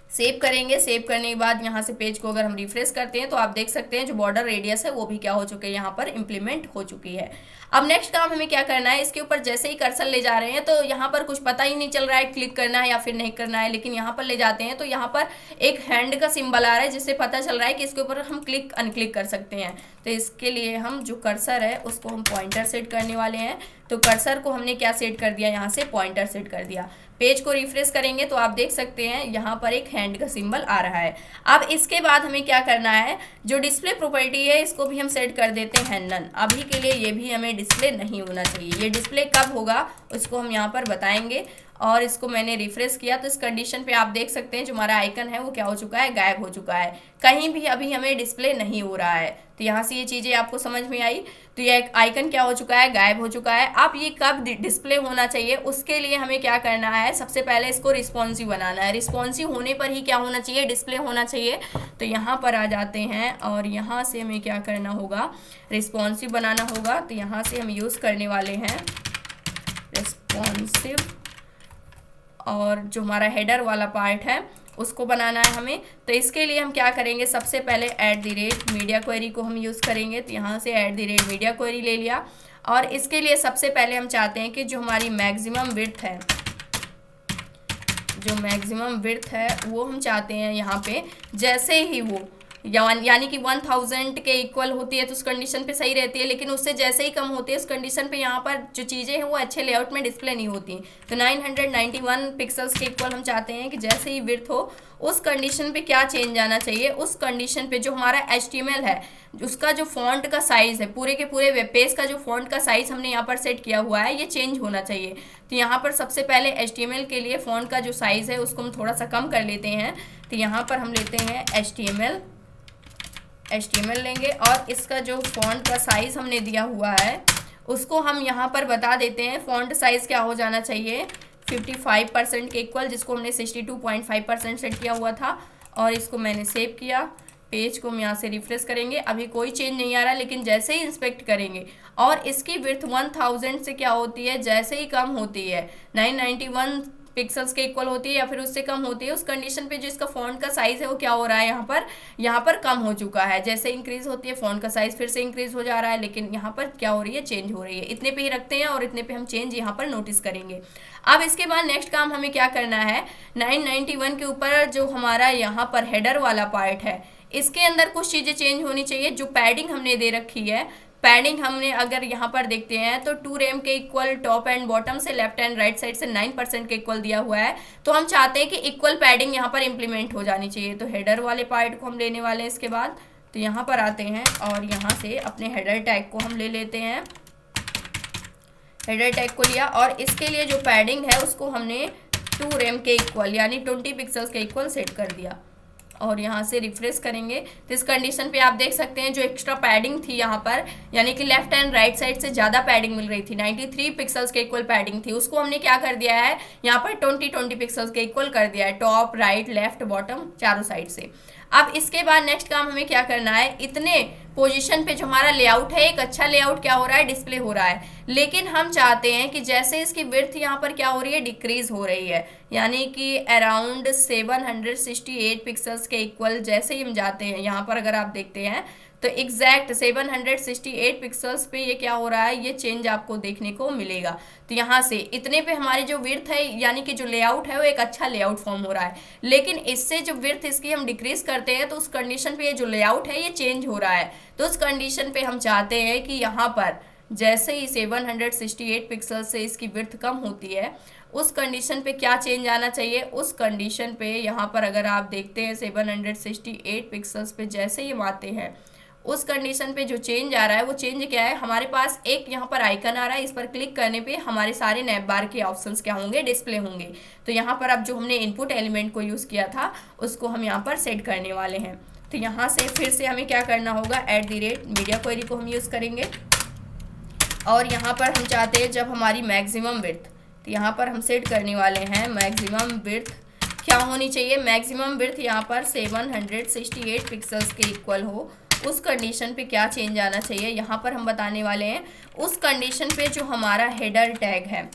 S1: सेव करेंगे, सेव करने के बाद यहाँ से पेज को अगर हम रिफ्रेश करते हैं तो आप देख सकते हैं जो बॉर्डर रेडियस है वो भी क्या हो चुके हैं, यहाँ पर इंप्लीमेंट हो चुकी है। अब नेक्स्ट काम हमें क्या करना है, इसके ऊपर जैसे ही कर्सर ले जा रहे हैं तो यहाँ पर कुछ पता ही नहीं चल रहा है क्लिक करना है या फिर नहीं करना है, लेकिन यहाँ पर ले जाते हैं तो यहाँ पर एक हैंड का सिंबल आ रहा है जिससे पता चल रहा है कि इसके ऊपर हम क्लिक अनक्लिक कर सकते हैं। तो इसके लिए हम जो कर्सर है उसको हम पॉइंटर सेट करने वाले हैं। तो कर्सर को हमने क्या सेट कर दिया, यहाँ से पॉइंटर सेट कर दिया। पेज को रिफ्रेश करेंगे तो आप देख सकते हैं यहाँ पर एक हैंड का सिंबल आ रहा है। अब इसके बाद हमें क्या करना है, जो डिस्प्ले प्रॉपर्टी है इसको भी हम सेट कर देते हैं नन। अभी के लिए ये भी हमें डिस्प्ले नहीं होना चाहिए, ये डिस्प्ले कब होगा उसको हम यहाँ पर बताएंगे। और इसको मैंने रिफ्रेश किया तो इस कंडीशन पे आप देख सकते हैं जो हमारा आइकन है वो क्या हो चुका है, गायब हो चुका है, कहीं भी अभी हमें डिस्प्ले नहीं हो रहा है। तो यहाँ से ये चीज़ें आपको समझ में आई। तो ये आइकन क्या हो चुका है, गायब हो चुका है। अब ये कब डिस्प्ले होना चाहिए उसके लिए हमें क्या करना है, सबसे पहले इसको रिस्पॉन्सिव बनाना है। रिस्पॉन्सिव होने पर ही क्या होना चाहिए, डिस्प्ले होना चाहिए। तो यहाँ पर आ जाते हैं और यहाँ से हमें क्या करना होगा, रिस्पॉन्सिव बनाना होगा। तो यहाँ से हम यूज़ करने वाले हैं रिस्पॉन्सिव, और जो हमारा हेडर वाला पार्ट है उसको बनाना है हमें। तो इसके लिए हम क्या करेंगे, सबसे पहले @मीडिया क्वेरी को हम यूज़ करेंगे। तो यहाँ से @मीडिया क्वेरी ले लिया। और इसके लिए सबसे पहले हम चाहते हैं कि जो हमारी मैक्सिमम विड्थ है, जो मैक्सिमम विड्थ है वो हम चाहते हैं यहाँ पे जैसे ही वो यानी कि 1000 के इक्वल होती है तो उस कंडीशन पे सही रहती है, लेकिन उससे जैसे ही कम होती है उस कंडीशन पे यहाँ पर जो चीज़ें हैं वो अच्छे लेआउट में डिस्प्ले नहीं होती। तो 991 पिक्सल्स के इक्वल हम चाहते हैं कि जैसे ही विड्थ हो उस कंडीशन पे क्या चेंज आना चाहिए, उस कंडीशन पे जो हमारा HTML है उसका जो फॉन्ट का साइज़ है, पूरे के पूरे वेब पेज का जो फॉन्ट का साइज़ हमने यहाँ पर सेट किया हुआ है ये चेंज होना चाहिए। तो यहाँ पर सबसे पहले HTML के लिए फॉन्ट का जो साइज़ है उसको हम थोड़ा सा कम कर लेते हैं। तो यहाँ पर हम लेते हैं HTML लेंगे और इसका जो फॉन्ट का साइज़ हमने दिया हुआ है उसको हम यहाँ पर बता देते हैं। फॉन्ट साइज़ क्या हो जाना चाहिए, 55% के इक्वल, जिसको हमने 62.5% सेट किया हुआ था। और इसको मैंने सेव किया। पेज को हम यहाँ से रिफ्रेश करेंगे, अभी कोई चेंज नहीं आ रहा, लेकिन जैसे ही इंस्पेक्ट करेंगे और इसकी विड्थ 1000 से क्या होती है, जैसे ही कम होती है 991 पिक्सल्स के इक्वल होती है या फिर उससे कम होती है, उस कंडीशन पे जो इसका फॉन्ट का साइज़ है वो क्या हो रहा है, यहाँ पर कम हो चुका है। जैसे इंक्रीज होती है फॉन्ट का साइज़ फिर से इंक्रीज हो जा रहा है, लेकिन यहाँ पर क्या हो रही है, चेंज हो रही है। इतने पे ही रखते हैं और इतने पे हम चेंज यहाँ पर नोटिस करेंगे। अब इसके बाद नेक्स्ट काम हमें क्या करना है, 991 के ऊपर जो हमारा यहाँ पर हेडर वाला पार्ट है इसके अंदर कुछ चीज़ें चेंज होनी चाहिए। जो पैडिंग हमने दे रखी है, पैडिंग हमने अगर यहाँ पर देखते हैं तो 2 रेम के इक्वल टॉप एंड बॉटम से लेफ्ट एंड राइट साइड से 9% के इक्वल दिया हुआ है। तो हम चाहते हैं कि इक्वल पैडिंग यहाँ पर इंप्लीमेंट हो जानी चाहिए। तो हेडर वाले पार्ट को हम लेने वाले हैं। इसके बाद तो यहाँ पर आते हैं और यहाँ से अपने हेडर टैग को हम ले लेते हैं। हेडर टैग को लिया और इसके लिए जो पैडिंग है उसको हमने 2 रेम के इक्वल यानी 20 पिक्सल्स के इक्वल सेट कर दिया और यहाँ से रिफ्रेश करेंगे तो इस कंडीशन पे आप देख सकते हैं जो एक्स्ट्रा पैडिंग थी यहाँ पर, यानी कि लेफ्ट एंड राइट साइड से ज़्यादा पैडिंग मिल रही थी, 93 पिक्सल्स के इक्वल पैडिंग थी, उसको हमने क्या कर दिया है, यहाँ पर 20 पिक्सल्स के इक्वल कर दिया है, टॉप राइट लेफ्ट बॉटम चारों साइड से। अब इसके बाद नेक्स्ट काम हमें क्या करना है, इतने पोजीशन पे जो हमारा लेआउट है एक अच्छा लेआउट क्या हो रहा है, डिस्प्ले हो रहा है, लेकिन हम चाहते हैं कि जैसे इसकी विड्थ यहाँ पर क्या हो रही है, डिक्रीज हो रही है, यानी कि अराउंड 768 पिक्सल्स के इक्वल जैसे ही हम जाते हैं यहाँ पर अगर आप देखते हैं तो एग्जैक्ट 768 पिक्सल्स पे ये क्या हो रहा है, ये चेंज आपको देखने को मिलेगा। तो यहाँ से इतने पे हमारी जो विड्थ है यानी कि जो लेआउट है वो एक अच्छा लेआउट फॉर्म हो रहा है, लेकिन इससे जो विड्थ इसकी हम डिक्रीज करते हैं तो उस कंडीशन पे ये जो लेआउट है ये चेंज हो रहा है। तो उस कंडीशन पे हम चाहते हैं कि यहाँ पर जैसे ही 768 पिक्सल से इसकी विड्थ कम होती है उस कंडीशन पे क्या चेंज आना चाहिए, उस कंडीशन पे यहाँ पर अगर आप देखते हैं 768 पिक्सल्स पे जैसे ही हम आते हैं उस कंडीशन पे जो चेंज आ रहा है वो चेंज क्या है, हमारे पास एक यहाँ पर आइकन आ रहा है, इस पर क्लिक करने पे हमारे सारे नैप बार के ऑप्शंस क्या होंगे, डिस्प्ले होंगे। तो यहाँ पर अब जो हमने इनपुट एलिमेंट को यूज़ किया था उसको हम यहाँ पर सेट करने वाले हैं। तो यहाँ से फिर से हमें क्या करना होगा, @मीडिया क्वेरी को हम यूज़ करेंगे और यहाँ पर हम चाहते हैं जब हमारी मैक्सिमम विड्थ, तो यहाँ पर हम सेट करने वाले हैं मैक्सिमम विड्थ क्या होनी चाहिए, मैक्सिमम विड्थ यहाँ पर 768 पिक्सल्स के इक्वल हो, उस कंडीशन पे क्या चेंज आना चाहिए यहाँ पर हम बताने वाले हैं। उस कंडीशन पे जो हमारा हेडर टैग है,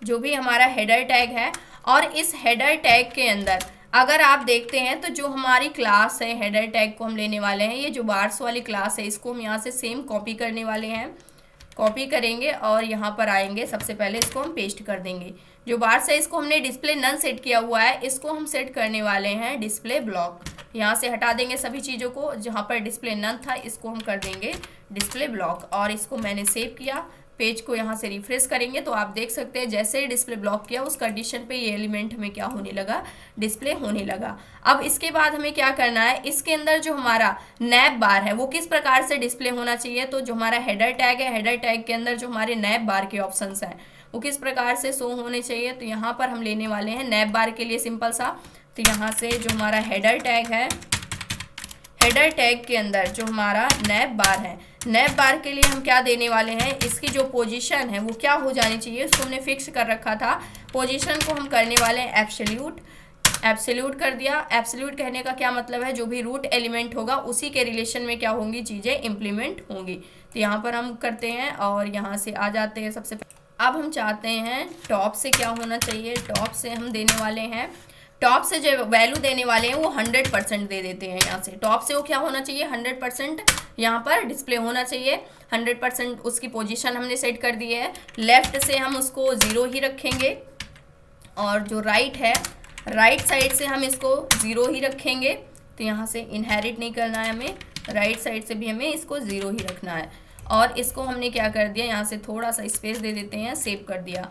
S1: जो भी हमारा हेडर टैग है, और इस हेडर टैग के अंदर अगर आप देखते हैं तो जो हमारी क्लास है हेडर टैग को हम लेने वाले हैं, ये जो बार्स वाली क्लास है इसको हम यहाँ से सेम कॉपी करने वाले हैं, कॉपी करेंगे और यहाँ पर आएंगे, सबसे पहले इसको हम पेस्ट कर देंगे। जो बार्स है इसको हमने डिस्प्ले नन सेट किया हुआ है, इसको हम सेट करने वाले हैं डिस्प्ले ब्लॉक। यहाँ से हटा देंगे सभी चीज़ों को, जहाँ पर डिस्प्ले नन था इसको हम कर देंगे डिस्प्ले ब्लॉक और इसको मैंने सेव किया। पेज को यहाँ से रिफ्रेश करेंगे तो आप देख सकते हैं जैसे ही डिस्प्ले ब्लॉक किया उस कंडीशन पे ये एलिमेंट हमें क्या होने लगा, डिस्प्ले होने लगा। अब इसके बाद हमें क्या करना है, इसके अंदर जो हमारा नैप बार है वो किस प्रकार से डिस्प्ले होना चाहिए, तो जो हमारा हेडर टैग है, हेडर टैग के अंदर जो हमारे नैप बार के ऑप्शंस हैं वो किस प्रकार से शो होने चाहिए। तो यहाँ पर हम लेने वाले हैं नैप बार के लिए सिंपल सा, तो यहाँ से जो हमारा हेडर टैग है, हेडर टैग के अंदर जो हमारा नैप बार है, नैप बार के लिए हम क्या देने वाले हैं, इसकी जो पोजीशन है वो क्या हो जानी चाहिए, उसको हमने फिक्स कर रखा था। पोजीशन को हम करने वाले हैं एब्सोल्यूट, एब्सोल्यूट कर दिया। एब्सोल्यूट कहने का क्या मतलब है, जो भी रूट एलिमेंट होगा उसी के रिलेशन में क्या होंगी, चीज़ें इम्प्लीमेंट होंगी। तो यहाँ पर हम करते हैं और यहाँ से आ जाते हैं। सबसे अब हम चाहते हैं टॉप से क्या होना चाहिए, टॉप से हम देने वाले हैं, टॉप से जो वैल्यू देने वाले हैं वो 100% दे देते हैं। यहाँ से टॉप से वो क्या होना चाहिए, 100% यहाँ पर डिस्प्ले होना चाहिए। 100% उसकी पोजीशन हमने सेट कर दी है। लेफ़्ट से हम उसको 0 ही रखेंगे और जो राइट है, राइट साइड से हम इसको 0 ही रखेंगे तो यहाँ से इनहेरिट नहीं करना है हमें, राइट साइड से भी हमें इसको 0 ही रखना है। और इसको हमने क्या कर दिया, यहाँ से थोड़ा सा स्पेस दे देते हैं, सेव कर दिया।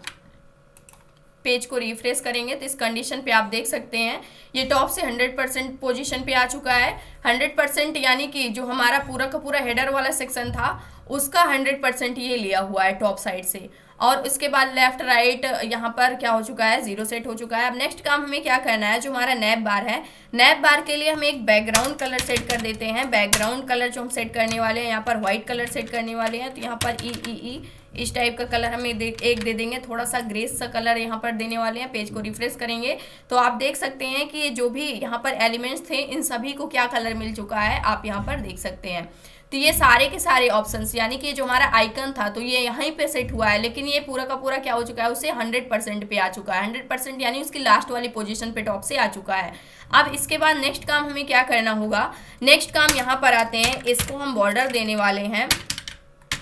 S1: पेज को रिफ्रेश करेंगे तो इस कंडीशन पे आप देख सकते हैं ये टॉप से 100% पोजीशन पे आ चुका है। 100% यानी कि जो हमारा पूरा का पूरा हेडर वाला सेक्शन था उसका 100% ये लिया हुआ है टॉप साइड से। और उसके बाद लेफ्ट राइट यहाँ पर क्या हो चुका है, 0 सेट हो चुका है। अब नेक्स्ट काम हमें क्या करना है, जो हमारा नैप बार है, नैप बार के लिए हम एक बैकग्राउंड कलर सेट कर देते हैं। बैकग्राउंड कलर जो हम सेट करने वाले हैं, यहाँ पर व्हाइट कलर सेट करने वाले हैं। तो यहाँ पर ई इस टाइप का कलर हमें एक दे देंगे, थोड़ा सा ग्रेस सा कलर यहाँ पर देने वाले हैं। पेज को रिफ्रेश करेंगे तो आप देख सकते हैं कि जो भी यहाँ पर एलिमेंट्स थे इन सभी को क्या कलर मिल चुका है, आप यहाँ पर देख सकते हैं। तो ये सारे के सारे ऑप्शंस, यानी कि जो हमारा आइकन था तो ये यहीं पे सेट हुआ है, लेकिन ये पूरा का पूरा क्या हो चुका है, उससे 100% पे आ चुका है। 100% यानी उसकी लास्ट वाली पोजीशन पे टॉप से आ चुका है। अब इसके बाद नेक्स्ट काम हमें क्या करना होगा, नेक्स्ट काम यहाँ पर आते हैं, इसको हम बॉर्डर देने वाले हैं।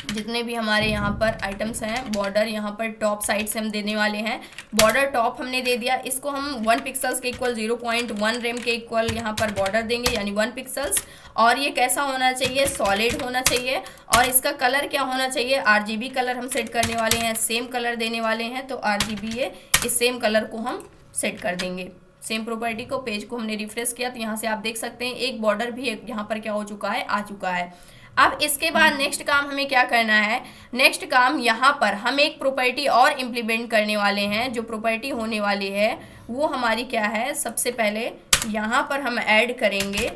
S1: जितने भी हमारे यहाँ पर आइटम्स हैं, बॉर्डर यहाँ पर टॉप साइड से हम देने वाले हैं। बॉर्डर टॉप हमने दे दिया, इसको हम 1 पिक्सल्स के इक्वल 0.1 रेम के इक्वल यहाँ पर बॉर्डर देंगे, यानी 1 पिक्सल्स। और ये कैसा होना चाहिए, सॉलिड होना चाहिए। और इसका कलर क्या होना चाहिए, RGB कलर हम सेट करने वाले हैं, सेम कलर देने वाले हैं। तो RGB है, इस सेम कलर को हम सेट कर देंगे, सेम प्रॉपर्टी को। पेज को हमने रिफ्रेश किया तो यहाँ से आप देख सकते हैं एक बॉर्डर भी यहाँ पर क्या हो चुका है, आ चुका है। अब इसके बाद नेक्स्ट काम हमें क्या करना है, नेक्स्ट काम यहाँ पर हम एक प्रॉपर्टी और इम्प्लीमेंट करने वाले हैं। जो प्रॉपर्टी होने वाली है वो हमारी क्या है, सबसे पहले यहाँ पर हम ऐड करेंगे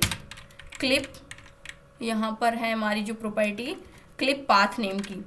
S1: क्लिप। यहाँ पर है हमारी जो प्रॉपर्टी क्लिप पाथ नेम की।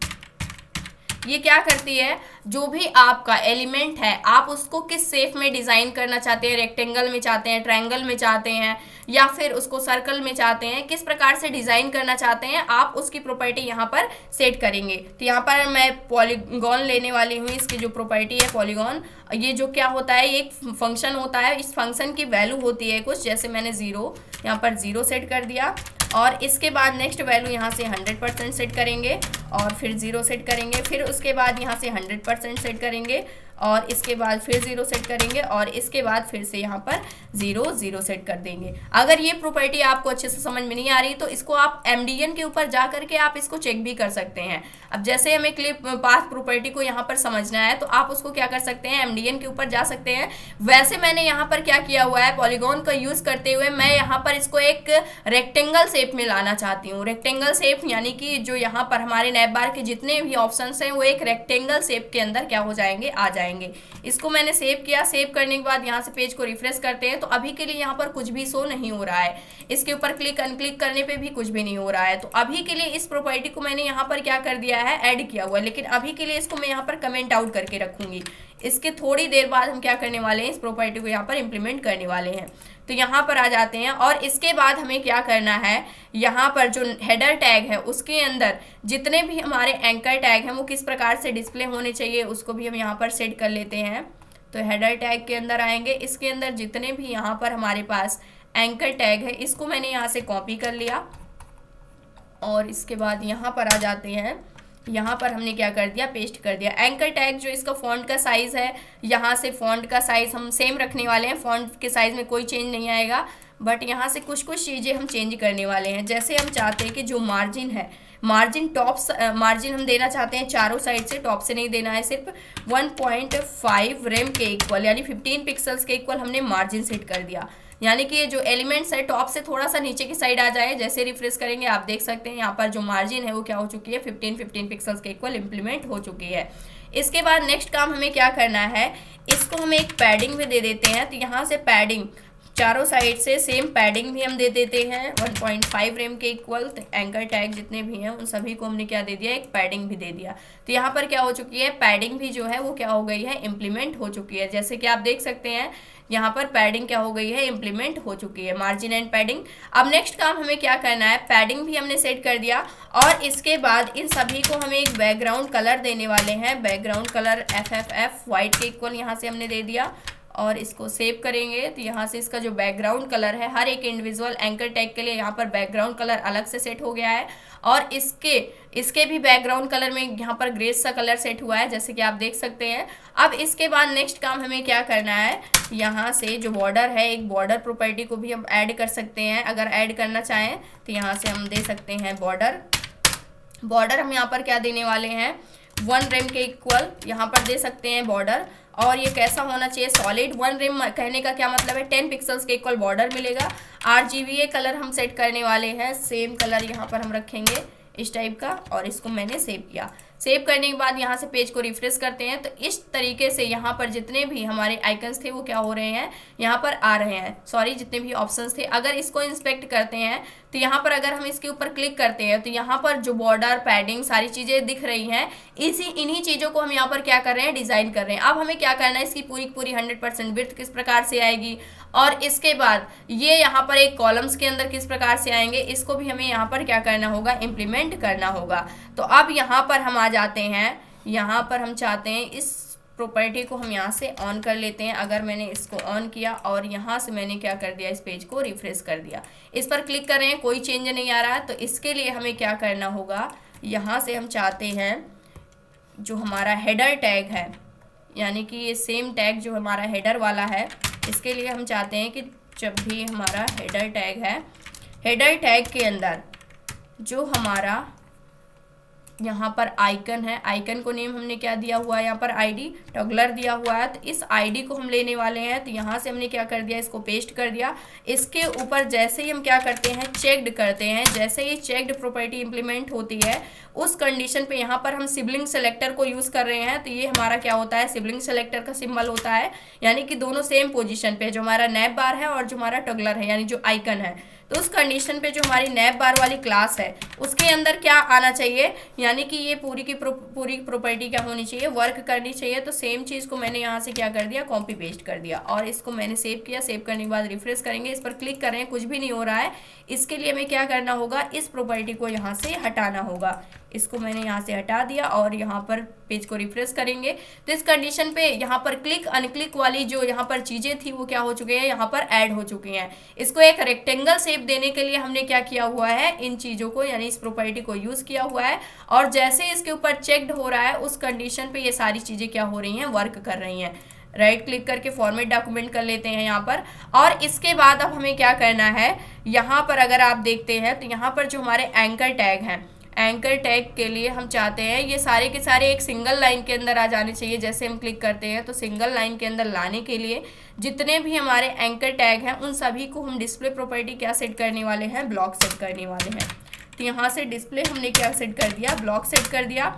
S1: ये क्या करती है, जो भी आपका एलिमेंट है आप उसको किस शेप में डिज़ाइन करना चाहते हैं, रेक्टेंगल में चाहते हैं, ट्रायंगल में चाहते हैं, या फिर उसको सर्कल में चाहते हैं, किस प्रकार से डिज़ाइन करना चाहते हैं आप उसकी प्रॉपर्टी यहाँ पर सेट करेंगे। तो यहाँ पर मैं पॉलीगॉन लेने वाली हूँ, इसकी जो प्रॉपर्टी है पॉलीगॉन। ये जो क्या होता है, एक फंक्शन होता है, इस फंक्शन की वैल्यू होती है कुछ, जैसे मैंने 0 यहाँ पर 0 सेट कर दिया। और इसके बाद नेक्स्ट वैल्यू यहाँ से 100% सेट करेंगे और फिर 0 सेट करेंगे। फिर उसके बाद यहाँ से 100% सेट करेंगे और इसके बाद फिर 0 सेट करेंगे और इसके बाद फिर से यहाँ पर 0 सेट कर देंगे। अगर ये प्रॉपर्टी आपको अच्छे से समझ में नहीं आ रही तो इसको आप MDN के ऊपर जा करके आप इसको चेक भी कर सकते हैं। अब जैसे हमें क्लिप पाथ प्रॉपर्टी को यहाँ पर समझना है तो आप उसको क्या कर सकते हैं, MDN के ऊपर जा सकते हैं। वैसे मैंने यहाँ पर क्या किया हुआ है, पॉलीगॉन का यूज़ करते हुए मैं यहाँ पर इसको एक रेक्टेंगल शेप में लाना चाहती हूँ। रेक्टेंगल शेप यानी कि जो यहाँ पर हमारे नैप बार के जितने भी ऑप्शंस हैं वो एक रेक्टेंगल शेप के अंदर क्या हो जाएंगे, आ जाएंगे। इसको मैंने सेव किया। सेव करने के बाद यहाँ से पेज को रिफ्रेश करते हैं तो अभी के लिए यहाँ पर कुछ भी शो नहीं हो रहा है। इसके ऊपर क्लिक अनक्लिक करने पे भी कुछ भी नहीं हो रहा है। तो अभी के लिए इस प्रॉपर्टी को मैंने यहाँ पर क्या कर दिया है, ऐड किया हुआ है, लेकिन अभी के लिए इसको मैं यहाँ पर कमेंट आउट करके रखूंगी। इसके थोड़ी देर बाद हम क्या करने वाले हैं, इस प्रॉपर्टी को यहाँ पर इम्प्लीमेंट करने वाले हैं। तो यहाँ पर आ जाते हैं और इसके बाद हमें क्या करना है, यहाँ पर जो हेडर टैग है उसके अंदर जितने भी हमारे एंकर टैग हैं वो किस प्रकार से डिस्प्ले होने चाहिए उसको भी हम यहाँ पर सेट कर लेते हैं। तो हेडर टैग के अंदर आएंगे, इसके अंदर जितने भी यहाँ पर हमारे पास एंकर टैग है इसको मैंने यहाँ से कॉपी कर लिया और इसके बाद यहाँ पर आ जाते हैं। यहाँ पर हमने क्या कर दिया, पेस्ट कर दिया। एंकर टैग जो इसका फॉन्ट का साइज़ है, यहाँ से फॉन्ट का साइज़ हम सेम रखने वाले हैं, फॉन्ट के साइज़ में कोई चेंज नहीं आएगा, बट यहाँ से कुछ चीज़ें हम चेंज करने वाले हैं। जैसे हम चाहते हैं कि जो मार्जिन है, मार्जिन टॉप मार्जिन हम देना चाहते हैं चारों साइड से, टॉप से नहीं देना है, सिर्फ 1.5 रेम के इक्वल यानी 15 पिक्सल्स के इक्वल हमने मार्जिन सेट कर दिया। यानी कि जो एलिमेंट्स है टॉप से थोड़ा सा नीचे की साइड आ जाए। जैसे रिफ्रेश करेंगे आप देख सकते हैं यहाँ पर जो मार्जिन है वो क्या हो चुकी है, 15 पिक्सल्स के इक्वल इम्प्लीमेंट हो चुकी है। इसके बाद नेक्स्ट काम हमें क्या करना है, इसको हम एक पैडिंग भी दे देते हैं। तो यहाँ से पैडिंग चारों साइड से सेम पैडिंग भी हम दे देते हैं 1.5 रेम के इक्वल। एंकर टैग जितने भी हैं उन सभी को हमने क्या दे दिया, एक पैडिंग भी दे दिया। तो यहाँ पर क्या हो चुकी है, पैडिंग भी जो है वो क्या हो गई है, इम्प्लीमेंट हो चुकी है। जैसे कि आप देख सकते हैं यहाँ पर पैडिंग क्या हो गई है, इम्प्लीमेंट हो चुकी है, मार्जिन एंड पैडिंग। अब नेक्स्ट काम हमें क्या करना है, पैडिंग भी हमने सेट कर दिया और इसके बाद इन सभी को हमें एक बैकग्राउंड कलर देने वाले हैं। बैकग्राउंड कलर FFF वाइट के इक्वल यहाँ से हमने दे दिया और इसको सेव करेंगे तो यहाँ से इसका जो बैकग्राउंड कलर है, हर एक इंडिविजुअल एंकर टैग के लिए यहाँ पर बैकग्राउंड कलर अलग से सेट हो गया है। और इसके भी बैकग्राउंड कलर में यहाँ पर ग्रे सा कलर सेट हुआ है, जैसे कि आप देख सकते हैं। अब इसके बाद नेक्स्ट काम हमें क्या करना है, यहाँ से जो बॉर्डर है, एक बॉर्डर प्रॉपर्टी को भी हम ऐड कर सकते हैं। अगर ऐड करना चाहें तो यहाँ से हम दे सकते हैं बॉर्डर हम यहाँ पर क्या देने वाले हैं, 1 रेम के इक्वल यहाँ पर दे सकते हैं बॉर्डर। और ये कैसा होना चाहिए, सॉलिड। 1 रेम कहने का क्या मतलब है, 10 पिक्सल्स के इक्वल बॉर्डर मिलेगा। RGBA कलर हम सेट करने वाले हैं, सेम कलर यहाँ पर हम रखेंगे इस टाइप का, और इसको मैंने सेव किया। सेव करने के बाद यहाँ से पेज को रिफ्रेश करते हैं तो इस तरीके से यहाँ पर जितने भी हमारे आइकन्स थे वो क्या हो रहे हैं, यहाँ पर आ रहे हैं। सॉरी, जितने भी ऑप्शंस थे। अगर इसको इंस्पेक्ट करते हैं तो यहाँ पर अगर हम इसके ऊपर क्लिक करते हैं तो यहाँ पर जो बॉर्डर, पैडिंग, सारी चीज़ें दिख रही हैं। इन्हीं चीज़ों को हम यहाँ पर क्या कर रहे हैं, डिज़ाइन कर रहे हैं। अब हमें क्या करना है, इसकी पूरी 100% विड्थ किस प्रकार से आएगी, और इसके बाद ये यहाँ पर एक कॉलम्स के अंदर किस प्रकार से आएंगे, इसको भी हमें यहाँ पर क्या करना होगा, इम्प्लीमेंट करना होगा। तो अब यहाँ पर हम आ जाते हैं, यहाँ पर हम चाहते हैं इस प्रॉपर्टी को हम यहाँ से ऑन कर लेते हैं। अगर मैंने इसको ऑन किया और यहाँ से मैंने क्या कर दिया, इस पेज को रिफ्रेश कर दिया, इस पर क्लिक कर रहे हैं, कोई चेंज नहीं आ रहा है। तो इसके लिए हमें क्या करना होगा, यहाँ से हम चाहते हैं जो हमारा हेडर टैग है, यानी कि ये सेम टैग जो हमारा हेडर वाला है, इसके लिए हम चाहते हैं कि जब भी हमारा हेडर टैग है, हेडर टैग के अंदर जो हमारा यहाँ पर आइकन है, आइकन को नेम हमने क्या दिया हुआ है, यहाँ पर ID टॉगलर दिया हुआ है। तो इस ID को हम लेने वाले हैं। तो यहाँ से हमने क्या कर दिया, इसको पेस्ट कर दिया। इसके ऊपर जैसे ही हम क्या करते हैं, चेक्ड करते हैं, जैसे ही चेक्ड प्रॉपर्टी इंप्लीमेंट होती है उस कंडीशन पे यहाँ पर हम सिबलिंग सेलेक्टर को यूज़ कर रहे हैं। तो ये हमारा क्या होता है, सिबलिंग सेलेक्टर का सिंबल होता है, यानी कि दोनों सेम पोजीशन पे, जो हमारा नैप बार है और जो हमारा टॉगलर है, यानी जो आइकन है। तो उस कंडीशन पे जो हमारी नैप बार वाली क्लास है उसके अंदर क्या आना चाहिए, यानी कि ये पूरी प्रॉपर्टी क्या होनी चाहिए, वर्क करनी चाहिए। तो सेम चीज़ को मैंने यहाँ से क्या कर दिया, कॉपी पेस्ट कर दिया, और इसको मैंने सेव किया। सेव करने के बाद रिफ्रेश करेंगे, इस पर क्लिक करें, कुछ भी नहीं हो रहा है। इसके लिए हमें क्या करना होगा, इस प्रॉपर्टी को यहाँ से हटाना होगा। इसको मैंने यहाँ से हटा दिया और यहाँ पर पेज को रिफ्रेश करेंगे तो इस कंडीशन पे यहाँ पर क्लिक अनक्लिक वाली जो यहाँ पर चीज़ें थी वो क्या हो चुकी हैं, यहाँ पर ऐड हो चुकी हैं। इसको एक रेक्टेंगल शेप देने के लिए हमने क्या किया हुआ है, इन चीज़ों को यानी इस प्रॉपर्टी को यूज़ किया हुआ है। और जैसे इसके ऊपर चेक्ड हो रहा है उस कंडीशन पे ये सारी चीज़ें क्या हो रही हैं, वर्क कर रही हैं। राइट क्लिक करके फॉर्मेट डॉक्यूमेंट कर लेते हैं यहाँ पर। और इसके बाद अब हमें क्या करना है, यहाँ पर अगर आप देखते हैं तो यहाँ पर जो हमारे एंकर टैग हैं, एंकर टैग के लिए हम चाहते हैं ये सारे के सारे एक सिंगल लाइन के अंदर आ जाने चाहिए। जैसे हम क्लिक करते हैं तो सिंगल लाइन के अंदर लाने के लिए जितने भी हमारे एंकर टैग हैं उन सभी को हम डिस्प्ले प्रॉपर्टी क्या सेट करने वाले हैं, ब्लॉक सेट करने वाले हैं। तो यहाँ से डिस्प्ले हमने क्या सेट कर दिया, ब्लॉक सेट कर दिया।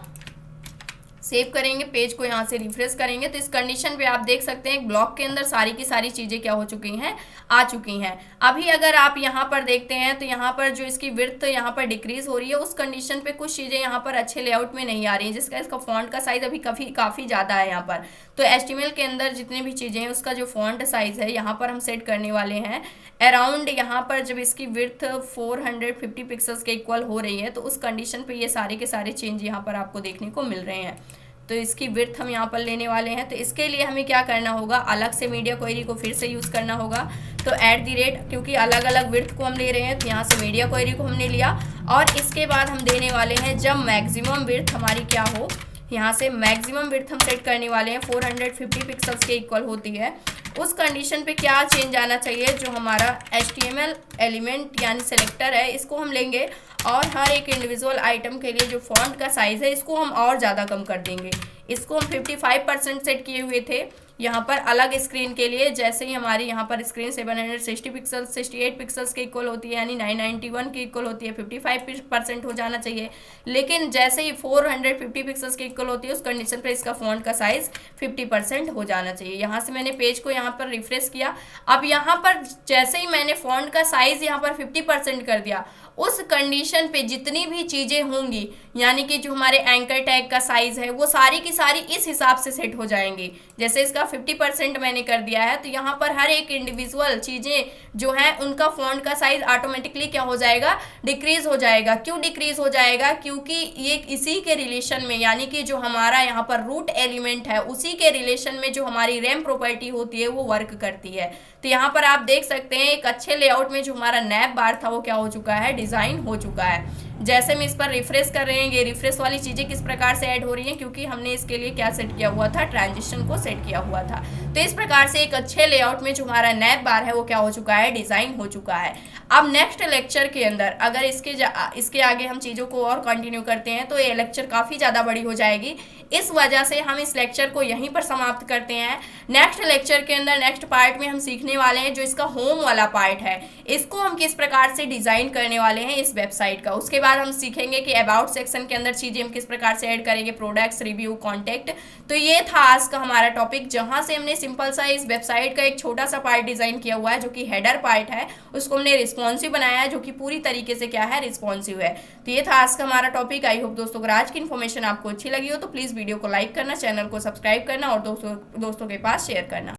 S1: सेव करेंगे, पेज को यहाँ से रिफ्रेश करेंगे तो इस कंडीशन पे आप देख सकते हैं ब्लॉक के अंदर सारी की सारी चीज़ें क्या हो चुकी हैं, आ चुकी हैं। अभी अगर आप यहाँ पर देखते हैं तो यहाँ पर जो इसकी विड्थ यहाँ पर डिक्रीज हो रही है, उस कंडीशन पे कुछ चीज़ें यहाँ पर अच्छे लेआउट में नहीं आ रही हैं, जिसका इसका फॉन्ट का साइज़ अभी काफ़ी ज़्यादा है यहाँ पर। तो HTML के अंदर जितनी भी चीज़ें हैं उसका जो फॉन्ट साइज़ है यहाँ पर हम सेट करने वाले हैं अराउंड, यहाँ पर जब इसकी विड्थ 450 पिक्सल्स के इक्वल हो रही है तो उस कंडीशन पे ये सारे के सारे चेंज यहाँ पर आपको देखने को मिल रहे हैं। तो इसकी विड्थ हम यहाँ पर लेने वाले हैं। तो इसके लिए हमें क्या करना होगा, अलग से मीडिया क्वेरी को फिर से यूज़ करना होगा। तो @ क्योंकि अलग अलग विड्थ को हम ले रहे हैं तो यहाँ से मीडिया क्वेरी को हमने लिया और इसके बाद हम देने वाले हैं जब मैक्सिमम विड्थ हमारी क्या हो, यहाँ से मैक्सिमम विड्थ हम सेट करने वाले हैं 450 पिक्सल्स के इक्वल होती है। उस कंडीशन पे क्या चेंज आना चाहिए, जो हमारा HTML एलिमेंट यानी सेलेक्टर है इसको हम लेंगे और हर एक इंडिविजुअल आइटम के लिए जो फॉन्ट का साइज़ है इसको हम और ज़्यादा कम कर देंगे। इसको हम 55% सेट किए हुए थे यहाँ पर अलग स्क्रीन के लिए। जैसे ही हमारी यहाँ पर स्क्रीन 760 पिक्सल्स 68 पिक्सल्स के इक्वल होती है यानी 991 के इक्वल होती है, 55% हो जाना चाहिए। लेकिन जैसे ही 450 पिक्सल्स के इक्वल होती है उस कंडीशन पर इसका फॉन्ट का साइज़ 50% हो जाना चाहिए। यहाँ से मैंने पेज को यहाँ पर रिफ्रेश किया। अब यहाँ पर जैसे ही मैंने फॉन्ट का साइज़ यहाँ पर 50% कर दिया उस कंडीशन पे जितनी भी चीज़ें होंगी, यानी कि जो हमारे एंकर टैग का साइज़ है वो सारी की सारी इस हिसाब से सेट हो जाएंगी। जैसे इसका 50% मैंने कर दिया है, तो यहाँ पर हर एक इंडिविजुअल चीज़ें जो हैं उनका फॉन्ट का साइज़ ऑटोमेटिकली क्या हो जाएगा, डिक्रीज हो जाएगा। क्यों डिक्रीज हो जाएगा? क्योंकि ये इसी के रिलेशन में, यानी कि जो हमारा यहाँ पर रूट एलिमेंट है उसी के रिलेशन में जो हमारी रैम प्रॉपर्टी होती है वो वर्क करती है। तो यहाँ पर आप देख सकते हैं एक अच्छे लेआउट में जो हमारा नैप बार था वो क्या हो चुका है, डिज़ाइन हो चुका है। जैसे हम इस पर रिफ्रेश कर रहे हैं, ये रिफ्रेश वाली चीज़ें किस प्रकार से ऐड हो रही हैं, क्योंकि हमने इसके लिए क्या सेट किया हुआ था, ट्रांजिशन को सेट किया हुआ था। तो इस प्रकार से एक अच्छे लेआउट में जो हमारा नैप बार है वो क्या हो चुका है, डिज़ाइन हो चुका है। अब नेक्स्ट लेक्चर के अंदर अगर इसके आगे हम चीज़ों को और कंटिन्यू करते हैं तो ये लेक्चर काफ़ी ज़्यादा बड़ी हो जाएगी। इस वजह से हम इस लेक्चर को यहीं पर समाप्त करते हैं। नेक्स्ट लेक्चर के अंदर नेक्स्ट पार्ट में हम सीखने वाले हैं जो इसका होम वाला पार्ट है, इसको हम किस प्रकार से डिज़ाइन करने वाले हैं इस वेबसाइट का। उसके बाद हम सीखेंगे कि अबाउट सेक्शन के अंदर चीज़ें हम किस प्रकार से ऐड करेंगे, प्रोडक्ट्स, रिव्यू, कॉन्टैक्ट। तो ये था आज का हमारा टॉपिक, जहाँ से हमने सिंपल सा इस वेबसाइट का एक छोटा सा पार्ट डिज़ाइन किया हुआ है जो कि हेडर पार्ट है, उसको हमने रिस्पॉन्सिव बनाया है जो कि पूरी तरीके से क्या है, रिस्पॉन्सिव है। तो ये था आज का हमारा टॉपिक। आई होप दोस्तों अगर आज की इन्फॉर्मेशन आपको अच्छी लगी हो तो प्लीज़ वीडियो को लाइक करना, चैनल को सब्सक्राइब करना और दोस्तों के पास शेयर करना।